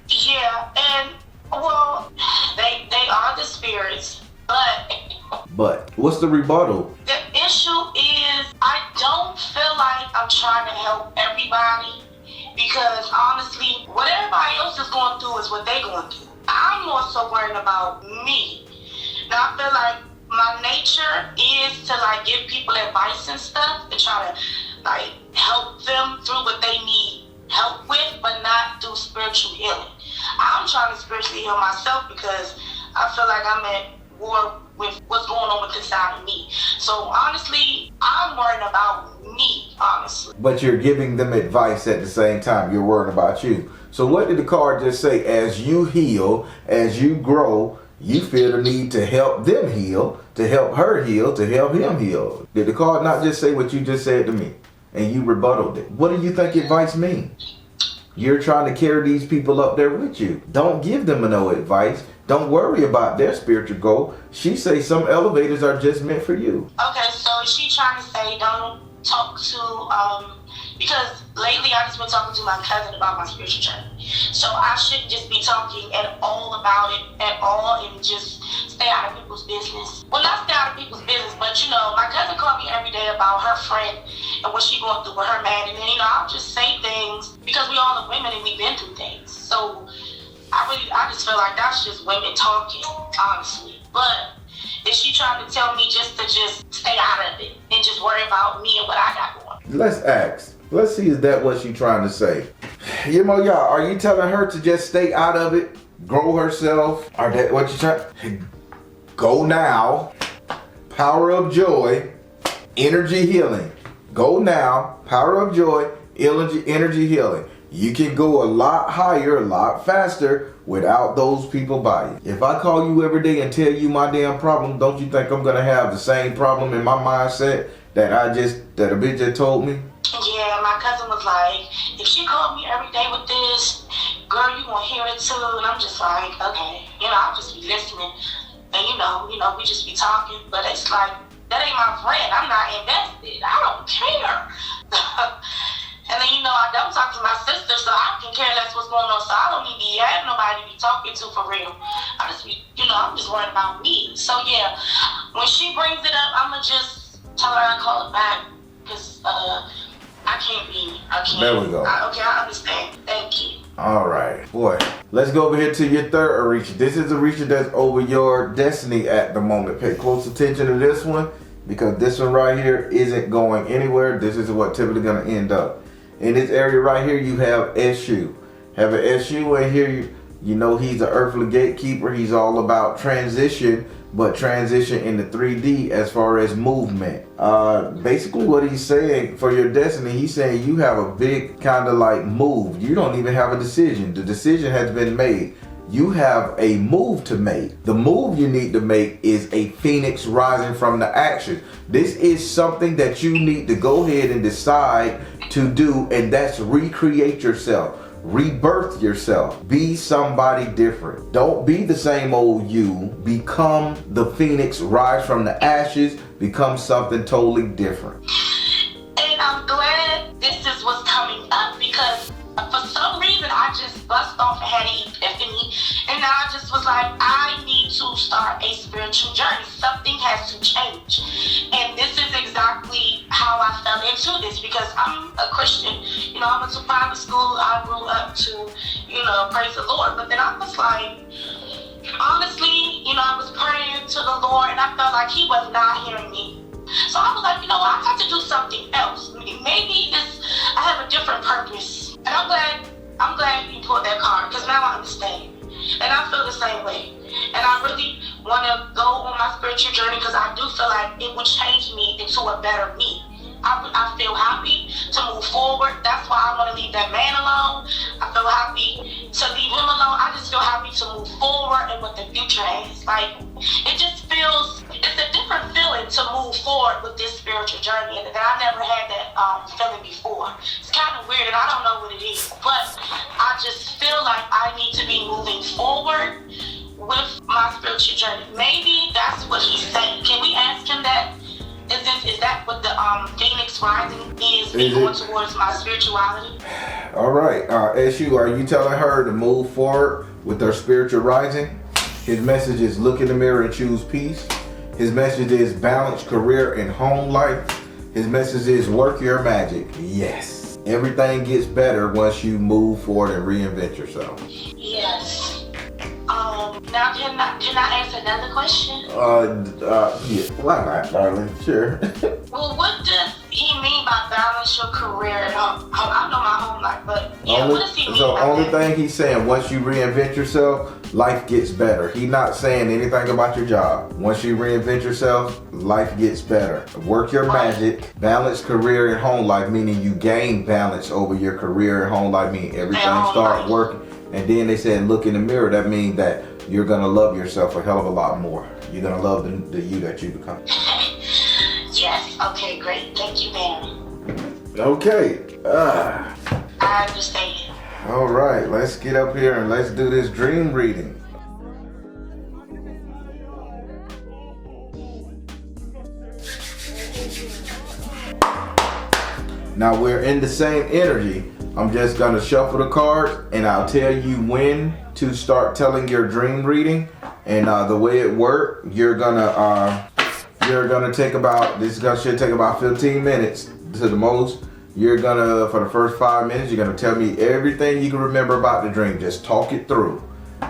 Yeah, and well, they are the spirits, but what's the rebuttal? The issue is I don't feel like I'm trying to help everybody because honestly, what everybody else is going through is what they're going through. I'm more so worried about me. Now I feel like my nature is to like give people advice and stuff and try to like help them through what they need help with, but not through spiritual healing. I'm trying to spiritually heal myself because I feel like I'm at war with what's going on with inside of me. So honestly, I'm worried about me, honestly. But you're giving them advice at the same time. You're worried about you. So what did the card just say? As you heal, as you grow, you feel the need to help them heal, to help her heal, to help him heal. Did the card not just say what you just said to me? And you rebutted it. What do you think advice means? You're trying to carry these people up there with you. Don't give them no advice. Don't worry about their spiritual goal. She say some elevators are just meant for you. Okay, so she trying to say don't talk to, because lately I just been talking to my cousin about my spiritual journey. So I shouldn't just be talking at all about it at all and just stay out of people's business. Well, not stay out of people's business, but you know, my cousin called me every day about her friend and what she going through with her man. And then, you know, I'll just say things because we all are women and we've been through things. So I just feel like that's just women talking, honestly. But Is she trying to tell me just to stay out of it and just worry about me and what I got going? Let's ask. Let's see, is that what she's trying to say? You know, y'all, are you telling her to just stay out of it, grow herself? Are that what you trying? Go now. Power of joy, energy healing. Go now. Power of joy, energy healing. You can go a lot higher, a lot faster without those people by you. If I call you every day and tell you my damn problem, don't you think I'm gonna have the same problem in my mindset that a bitch just told me? Yeah, my cousin was like, if she called me every day with this, girl, you gonna hear it too. And I'm just like, okay, I'll just be listening. And we just be talking. But it's like, that ain't my friend. I'm not invested. I don't care. And then, I don't talk to my sister, so I can care less what's going on. So I don't need to have nobody to be talking to for real. I just be, I'm just worried about me. So yeah, when she brings it up, I'ma just tell her I call it back. Because I can't. There we go. Okay, I understand. Thank you. All right, boy. Let's go over here to your third Orisha. This is Orisha that's over your destiny at the moment. Pay close attention to this one because this one right here isn't going anywhere. This is what typically gonna end up. In this area right here, you have S.U. Have an S.U. in here. You know he's an earthly gatekeeper. He's all about transition, but transition in the 3D as far as movement. Basically what he's saying for your destiny, he's saying you have a big kind of like move. You don't even have a decision. The decision has been made. You have a move to make. The move you need to make is a phoenix rising from the ashes. This is something that you need to go ahead and decide to do, and that's recreate yourself. Rebirth yourself. Be somebody different. Don't be the same old you. Become the phoenix, rise from the ashes, become something totally different. And I'm glad this is what's coming up because for some reason I just bust off and had an epiphany. And now I just was like, I need to start a spiritual journey. Something has to change. And this is exactly how I fell into this because I'm a Christian. I went to private school. I grew up to, praise the Lord. But then I was like, honestly, I was praying to the Lord and I felt like he was not hearing me. So I was like, I got to do something else. Maybe I have a different purpose. And I'm glad you pulled that card because now I understand. And I feel the same way. And I really want to go on my spiritual journey because I do feel like it would change me into a better me. I feel happy to move forward. That's why I want to leave that man alone. I feel happy to leave him alone. I just feel happy to move forward and what the future is. Like, it just feels, it's a different feeling to move forward with this spiritual journey. And I never had that feeling before. It's kind of weird and I don't know what it is. But I just feel like I need to be moving forward with my spiritual journey. Maybe that's what he's saying. Can we ask him that? Is that what the Phoenix Rising is going towards my spirituality? All right. S.U., are you telling her to move forward with her spiritual rising? His message is look in the mirror and choose peace. His message is balance career and home life. His message is work your magic. Yes. Everything gets better once you move forward and reinvent yourself. Yes. Now can I ask another question? Yeah. Why not, darling? Sure. Well, what does he mean by balance your career and home? I know my home life, but yeah, what does he mean by only that? thing he's saying, once you reinvent yourself, life gets better. He's not saying anything about your job. Once you reinvent yourself, life gets better. Work your magic, balance career and home life, meaning you gain balance over your career and home life, meaning everything start working. And then they said, look in the mirror. That means that you're going to love yourself a hell of a lot more. You're going to love the you that you become. Yes. Okay, great. Thank you, ma'am. Okay. I understand. All right. Let's get up here and let's do this dream reading. Now we're in the same energy. I'm just gonna shuffle the cards and I'll tell you when to start telling your dream reading. And the way it works, you're gonna take about, should take about 15 minutes to the most. You're gonna, for the first 5 minutes, you're gonna tell me everything you can remember about the dream. Just talk it through.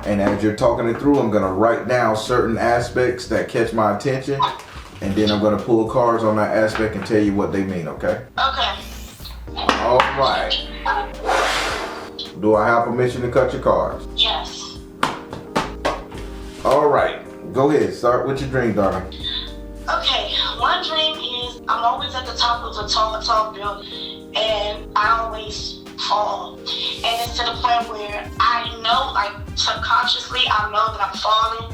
And as you're talking it through, I'm gonna write down certain aspects that catch my attention, and then I'm gonna pull cards on that aspect and tell you what they mean, okay? Okay. All right. Do I have permission to cut your cards? Yes. All right. Go ahead. Start with your dream, darling. Okay. One dream is I'm always at the top of a tall building, and I always fall. And it's to the point where I know, like subconsciously, I know that I'm falling,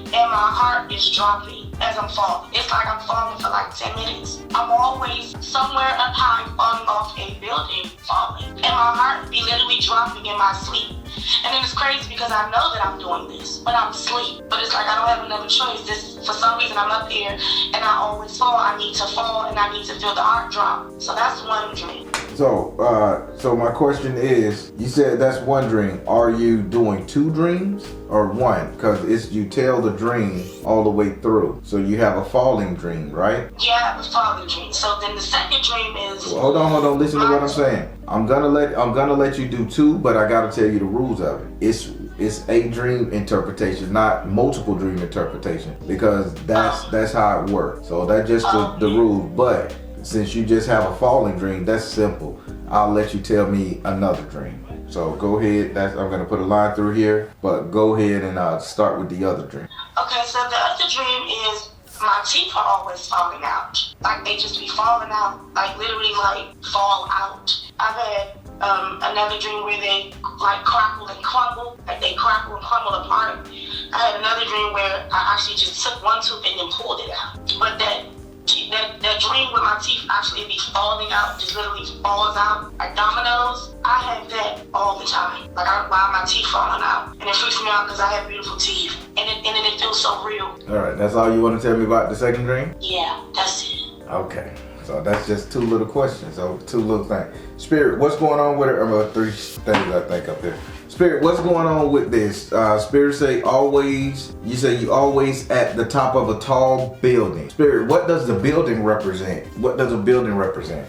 and my heart is dropping as I'm falling. It's like I'm falling for like 10 minutes. I'm always somewhere up high, falling off a building, falling. And my heart be literally dropping in my sleep. And then it's crazy because I know that I'm doing this, but I'm asleep. But it's like I don't have another choice. This, for some reason, I'm up here and I always fall. I need to fall and I need to feel the heart drop. So that's one dream. So my question is, you said that's one dream. Are you doing two dreams or one? Because it's you tell the dream all the way through. So you have a falling dream, right? Yeah, I have a falling dream. So then the second dream is. Well, hold on. Listen to what I'm saying. I'm gonna let you do two, but I gotta tell you the rules of it. It's a dream interpretation, not multiple dream interpretation, because that's how it works. So that's just the rules. But since you just have a falling dream, that's simple. I'll let you tell me another dream. So go ahead. I'm gonna put a line through here, but go ahead and start with the other dream. Okay, so the other dream is my teeth are always falling out. Like they just be falling out, like literally like fall out. I've had another dream where they like crackle and crumble, like they crackle and crumble apart. I had another dream where I actually just took one tooth and then pulled it out. But that dream with my teeth actually be falling out, just literally falls out like dominoes. I have that all the time. Like why my teeth falling out, and it freaks me out because I have beautiful teeth, and it feels so real. All right, that's all you want to tell me about the second dream? Yeah, that's it. Okay, so that's just two little questions, so two little things. Spirit, what's going on with it? Three things I think up there. Spirit, what's going on with this? Spirit say always, you say you always at the top of a tall building. Spirit, what does the building represent? What does a building represent?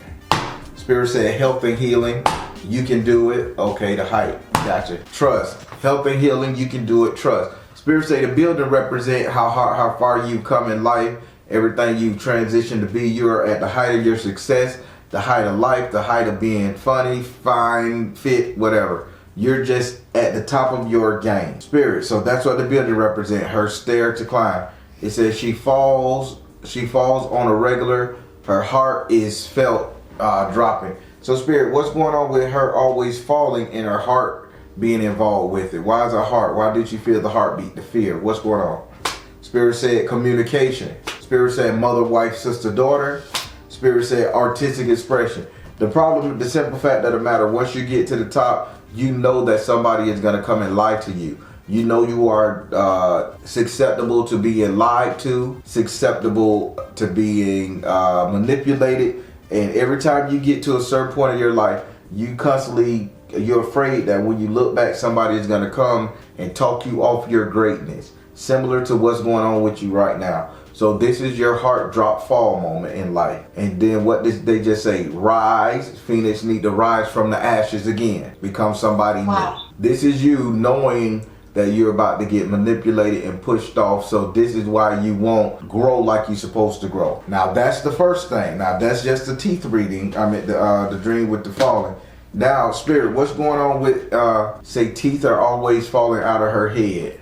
Spirit said health and healing, you can do it. Okay, the height, gotcha. Trust, health and healing, you can do it, trust. Spirit say the building represent how far you've come in life, everything you've transitioned to be. You are at the height of your success, the height of life, the height of being funny, fine, fit, whatever. You're just at the top of your game. Spirit, so that's what the building represents, her stair to climb. It says she falls on a regular, her heart is felt dropping. So Spirit, what's going on with her always falling and her heart being involved with it? Why is her heart? Why did you feel the heartbeat, the fear? What's going on? Spirit said communication. Spirit said mother, wife, sister, daughter. Spirit said artistic expression. The problem, the simple fact of the matter, once you get to the top, you know that somebody is going to come and lie to you. You know you are susceptible to being lied to, susceptible to being manipulated. And every time you get to a certain point in your life, you're afraid that when you look back, somebody is going to come and talk you off your greatness. Similar to what's going on with you right now. So this is your heart drop fall moment in life. And then what they just say, rise. Phoenix need to rise from the ashes again. Become somebody new. This is you knowing that you're about to get manipulated and pushed off. So this is why you won't grow like you're supposed to grow. Now that's the first thing. Now that's just the teeth reading. I mean the dream with the falling. Now Spirit, what's going on with say teeth are always falling out of her head?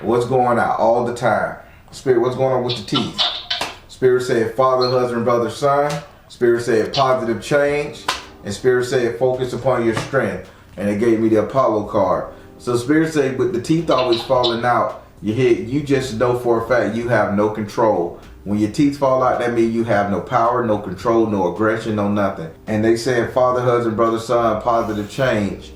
What's going on all the time? Spirit, what's going on with the teeth? Spirit said father, husband, brother, son. Spirit said positive change. And Spirit said focus upon your strength. And it gave me the Apollo card. So Spirit said with the teeth always falling out, you just know for a fact you have no control. When your teeth fall out, that means you have no power, no control, no aggression, no nothing. And they said father, husband, brother, son, positive change.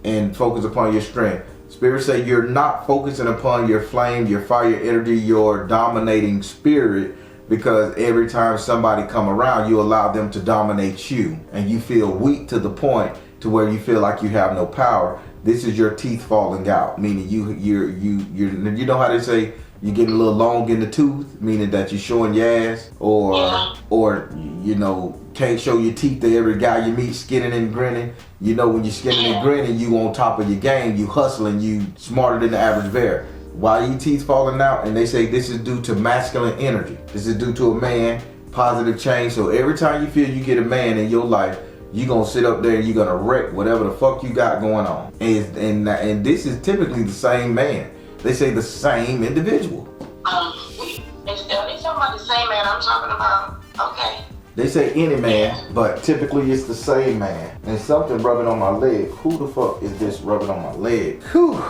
And focus upon your strength. Spirit say you're not focusing upon your flame, your fire energy, your dominating spirit, because every time somebody come around, you allow them to dominate you, and you feel weak to the point to where you feel like you have no power. This is your teeth falling out, meaning you know how they say you getting a little long in the tooth, meaning that you're showing your ass, or you know, can't show your teeth to every guy you meet, skinning and grinning. You know, when you're skinning and grinning, you on top of your game, you hustling, you smarter than the average bear. Why your teeth falling out? And they say this is due to masculine energy. This is due to a man, positive change. So every time you feel you get a man in your life, you gonna sit up there and you gonna wreck whatever the fuck you got going on. And this is typically the same man. They say the same individual. It's talking about the same man I'm talking about. Okay. They say any man, but typically it's the same man. And something rubbing on my leg. Who the fuck is this rubbing on my leg? Whew.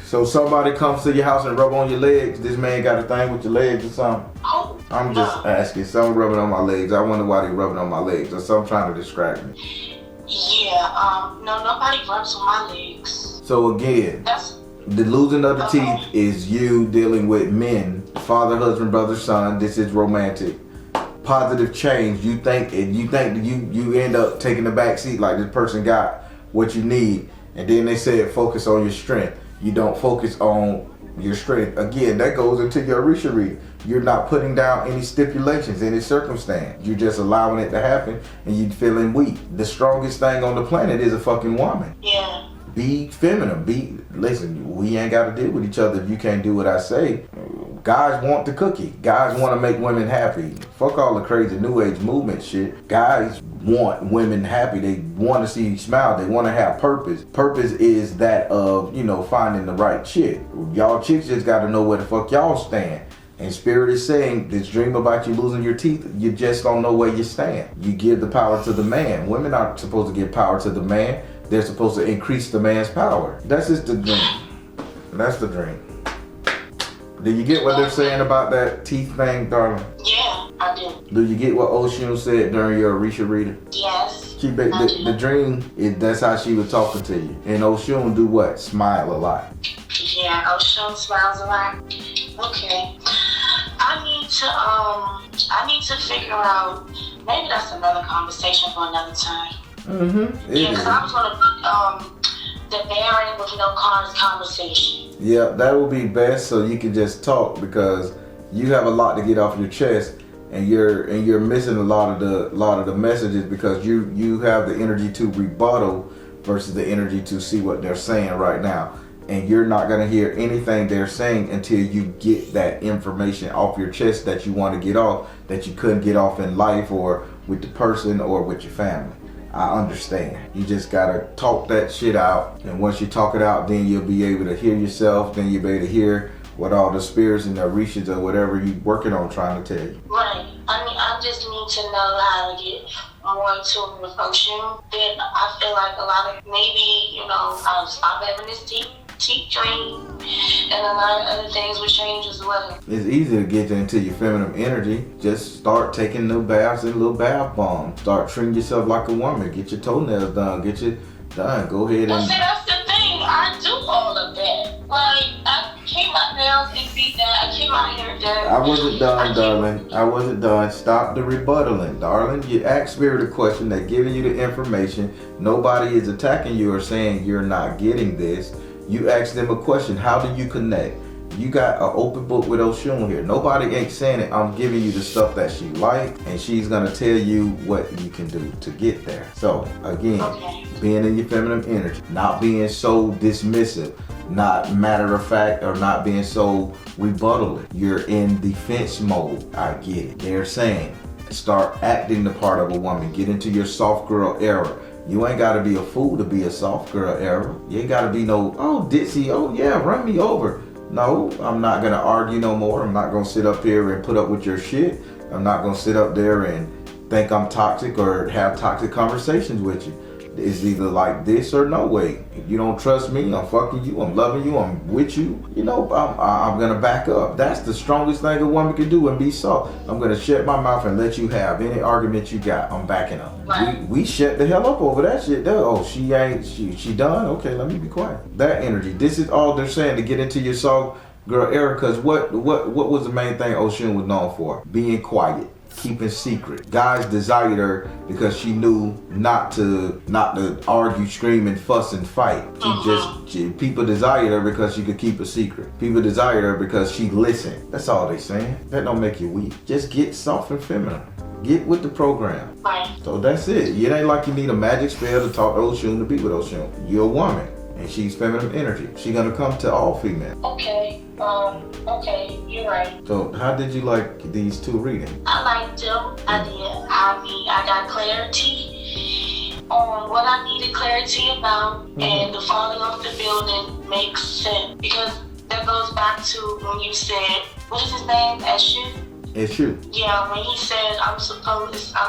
So somebody comes to your house and rub on your legs. This man got a thing with your legs or something? Oh, I'm just asking. Something rubbing on my legs. I wonder why they rubbing on my legs. Or something trying to distract me. Yeah, no, nobody rubs on my legs. So again, the losing of the teeth is you dealing with men, father, husband, brother, son. This is romantic. Positive change. You think you end up taking the back seat like this person got what you need, and then they said focus on your strength. You don't focus on your strength. Again, that goes into your Orisha reading. You're not putting down any stipulations, any circumstance. You're just allowing it to happen, and you're feeling weak. The strongest thing on the planet is a fucking woman. Yeah. Be feminine. Listen, we ain't got to deal with each other if you can't do what I say. Guys want the cookie. Guys want to make women happy. Fuck all the crazy new age movement shit. Guys want women happy. They want to see you smile. They want to have purpose. Purpose is that of, you know, finding the right chick. Y'all chicks just got to know where the fuck y'all stand. And Spirit is saying, this dream about you losing your teeth, you just don't know where you stand. You give the power to the man. Women aren't supposed to give power to the man. They're supposed to increase the man's power. That's just the dream. That's the dream. Do you get what they're saying about that teeth thing, darling? Yeah, I do. Do you get what Oshun said during your Orisha reading? Yes. The dream, that's how she was talking to you. And Oshun do what? Smile a lot. Yeah, Oshun smiles a lot. Okay. I need to figure out, maybe that's another conversation for another time. Mm-hmm. Yeah, because I was going to put the Baron with no cars conversation. Yeah, that would be best so you can just talk, because you have a lot to get off your chest, and you're missing a lot of the messages, because you have the energy to rebuttal versus the energy to see what they're saying right now. And you're not going to hear anything they're saying until you get that information off your chest that you want to get off, that you couldn't get off in life or with the person or with your family. I understand. You just got to talk that shit out. And once you talk it out, then you'll be able to hear yourself. Then you'll be able to hear what all the spirits and the orishas or whatever you're working on trying to tell you. Right. I mean, I just need to know how to get more in tune with Oshun. Then I feel like a lot of, maybe, I'll stop having this teeth dream, and a lot of other things will change as well. It's easy to get into your feminine energy. Just start taking little baths and little bath bombs. Start treating yourself like a woman. Get your toenails done. Get your done. Go ahead and. Well, see, that's the thing. I do all of that. Like, I keep my nails and feet done. I keep my hair done. I wasn't done, darling. I wasn't done. Stop the rebuttaling, darling. You ask Spirit a question. They're giving you the information. Nobody is attacking you or saying you're not getting this. You ask them a question. How do you connect? You got an open book with Oshun here. Nobody ain't saying it. I'm giving you the stuff that she like, and she's going to tell you what you can do to get there. So, again, being in your feminine energy, not being so dismissive, not matter of fact, or not being so rebuttal. You're in defense mode. I get it. They're saying, start acting the part of a woman. Get into your soft girl era. You ain't got to be a fool to be a soft girl era. You ain't got to be no, oh, ditzy, oh yeah, run me over. No, I'm not going to argue no more. I'm not going to sit up here and put up with your shit. I'm not going to sit up there and think I'm toxic or have toxic conversations with you. It's either like this or no way. If you don't trust me, I'm fucking you, I'm loving you, I'm with you, I'm going to back up. That's the strongest thing a woman can do and be soft. I'm going to shut my mouth and let you have any argument you got. I'm backing up. Right. We shut the hell up over that shit. Oh, she done? Okay, let me be quiet. That energy. This is all they're saying to get into your soft girl era, because what was the main thing Oshun was known for? Being quiet. keeping secret. Guys desired her because she knew not to argue, scream, and fuss and fight. People desired her because she could keep a secret. People desired her because she listened. That's all they saying. That don't make you weak. Just get soft and feminine. Get with the program. Right. So that's it. It ain't like you need a magic spell to talk to Oshun to be with Oshun. You're a woman, and she's feminine energy. She's gonna come to all females. Okay. Okay, you're right. So how did you like these two readings? I liked them. I did. I mean, I got clarity on what I needed clarity about, and the falling off the building makes sense because that goes back to when you said, what is his name? S.O.L. It's you. Yeah, when he said I'm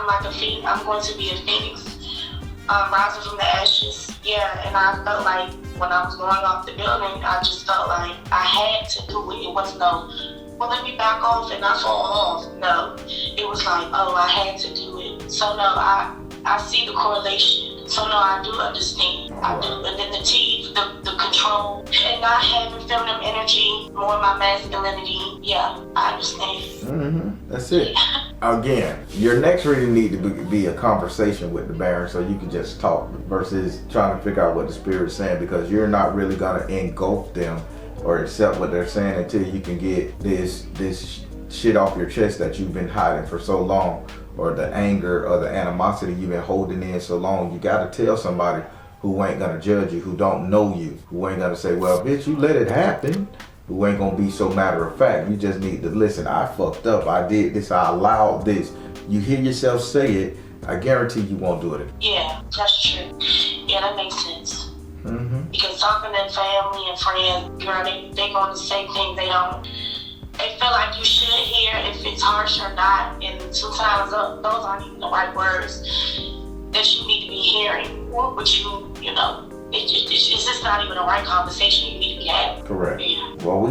like a phoenix, I'm going to be a phoenix, rising from the ashes. Yeah, and I felt like when I was going off the building, I just felt like I had to do it. It was no, well, let me back off and not fall off. No, it was like, oh, I had to do it. So no, I see the correlation. So no, I do understand. I do. And then the teeth, the control, and not having feminine energy, more of my masculinity. Yeah, I understand. That's it. Again, your next reading need to be a conversation with the Baron so you can just talk versus trying to figure out what the Spirit's saying, because you're not really going to engulf them or accept what they're saying until you can get this shit off your chest that you've been hiding for so long, or the anger or the animosity you've been holding in so long. You got to tell somebody who ain't going to judge you, who don't know you, who ain't going to say, well, bitch, you let it happen, who ain't going to be so matter of fact. You just need to listen. I fucked up. I did this. I allowed this. You hear yourself say it, I guarantee you won't do it. Yeah, that's true. Yeah, that makes sense. Because talking to family and friends, girl, they going to say things they feel like you should hear if it's harsh or not, and sometimes those aren't even the right words that you need to be hearing. But you know, it's just not even the right conversation you need to be having. Correct. Yeah. Well,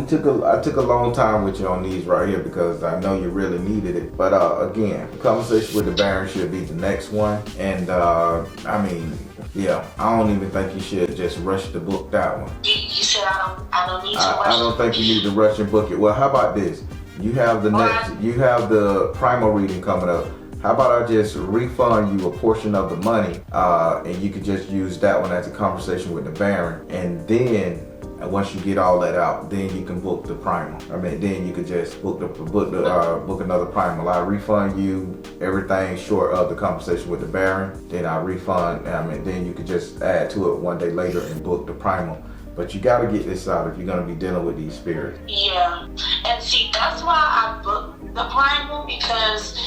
I took a long time with you on these right here because I know you really needed it. But again, the conversation with the Baron should be the next one. And I mean, yeah, I don't even think you should just rush the book that one. You said I don't need to rush. I don't think you need to rush and book it. Well, how about this? You have the primal reading coming up. How about I just refund you a portion of the money, and you could just use that one as a conversation with the Baron, and then once you get all that out, then you can book the primal. I mean, then you could just book another primal. I refund you everything short of the conversation with the Baron. Then I refund. I mean, then you could just add to it one day later and book the primal. But you gotta get this out if you're gonna be dealing with these spirits. Yeah, and see, that's why I booked the primal, because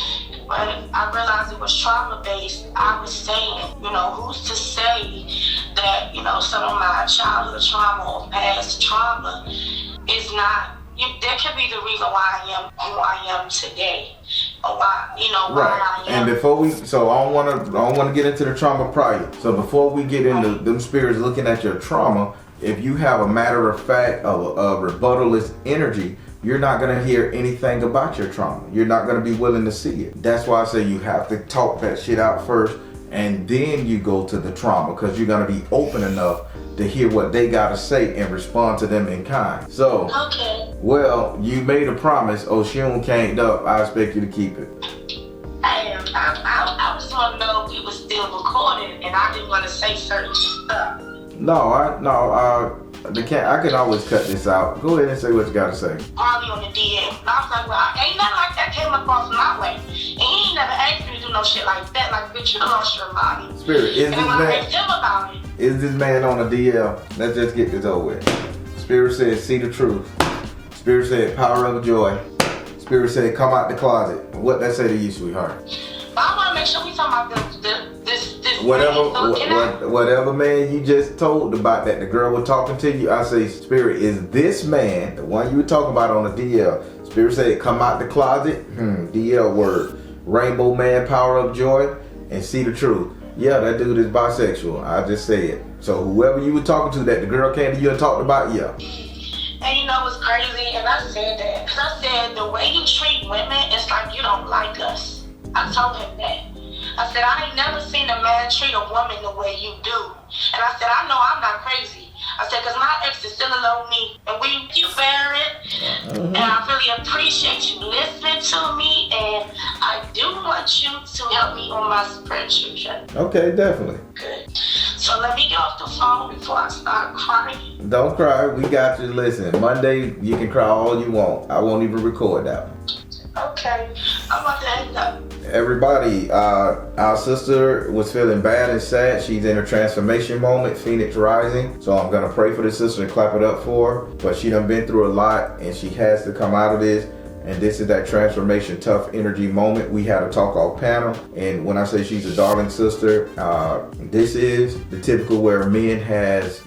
when I realized it was trauma-based, I was saying, you know, who's to say that, you know, some of my childhood trauma or past trauma is not, that could be the reason why I am who I am today. Or why, you know, why I am. And before I don't wanna get into the trauma prior. So before we get into them spirits looking at your trauma, if you have a matter of fact, a rebuttalist energy, you're not going to hear anything about your trauma. You're not going to be willing to see it. That's why I say you have to talk that shit out first, and then you go to the trauma, because you're going to be open enough to hear what they got to say and respond to them in kind. So, okay. Well, you made a promise. Oshun came up. I expect you to keep it. I just want to know if we were still recording, and I didn't want to say certain stuff. I can always cut this out. Go ahead and say what you gotta say. Probably on the DM. And I was like, well, ain't nothing like that came across my way. And he ain't never asked me to do no shit like that. Like, bitch, you lost your mind. Spirit, I asked him about it. Is this man on a DL? Let's just get this over with. Spirit said, see the truth. Spirit said, power of joy. Spirit said, come out the closet. What that say to you, sweetheart? But I want to make sure we talking about this whatever man you just told about that the girl was talking to you. I say, Spirit, is this man the one you were talking about on the DL? Spirit said, come out the closet. DL word. Rainbow man, power of joy, and see the truth. Yeah, that dude is bisexual. I just said. So whoever you were talking to that the girl came to you and talked about, yeah. And you know what's crazy? And I said that because I said the way you treat women, it's like you don't like us. I told him that. I said, I ain't never seen a man treat a woman the way you do. And I said, I know I'm not crazy. I said, because my ex is still alone me. And you bear it. And I really appreciate you listening to me. And I do want you to help me on my spiritual journey. Okay, definitely. Good. So let me get off the phone before I start crying. Don't cry. We got you. Listen, Monday, you can cry all you want. I won't even record that one. Okay. I'm about to hang up. Everybody, our sister was feeling bad and sad. She's in a transformation moment, Phoenix Rising. So I'm going to pray for this sister and clap it up for her. But she done been through a lot and she has to come out of this. And this is that transformation, tough energy moment. We had a talk off panel. And when I say she's a darling sister, this is the typical where a man has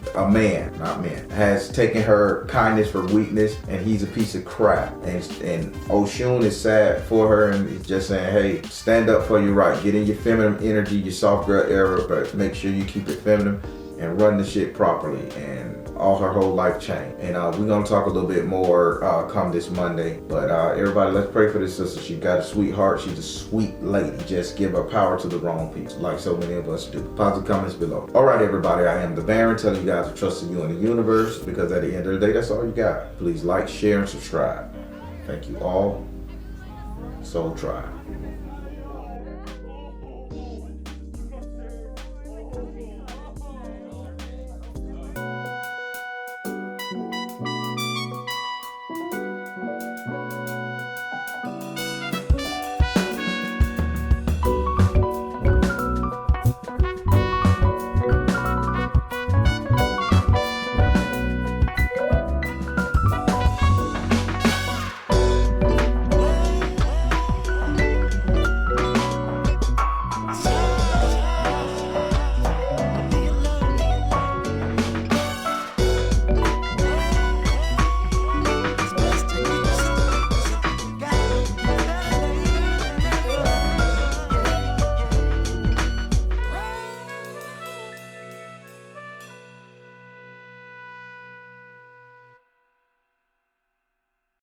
taken her kindness for weakness and he's a piece of crap. And Oshun is sad for her and he's just saying, hey, stand up for your right. Get in your feminine energy, your soft girl era, but make sure you keep it feminine and run the shit properly. And all her whole life changed. And we're going to talk a little bit more come this Monday. But everybody, let's pray for this sister. She got a sweet heart. She's a sweet lady. Just give her power to the wrong people, like so many of us do. Positive comments below. All right, everybody, I am the Baron, telling you guys to trust in you and the universe, because at the end of the day, that's all you got. Please like, share, and subscribe. Thank you all. Soul Tribe.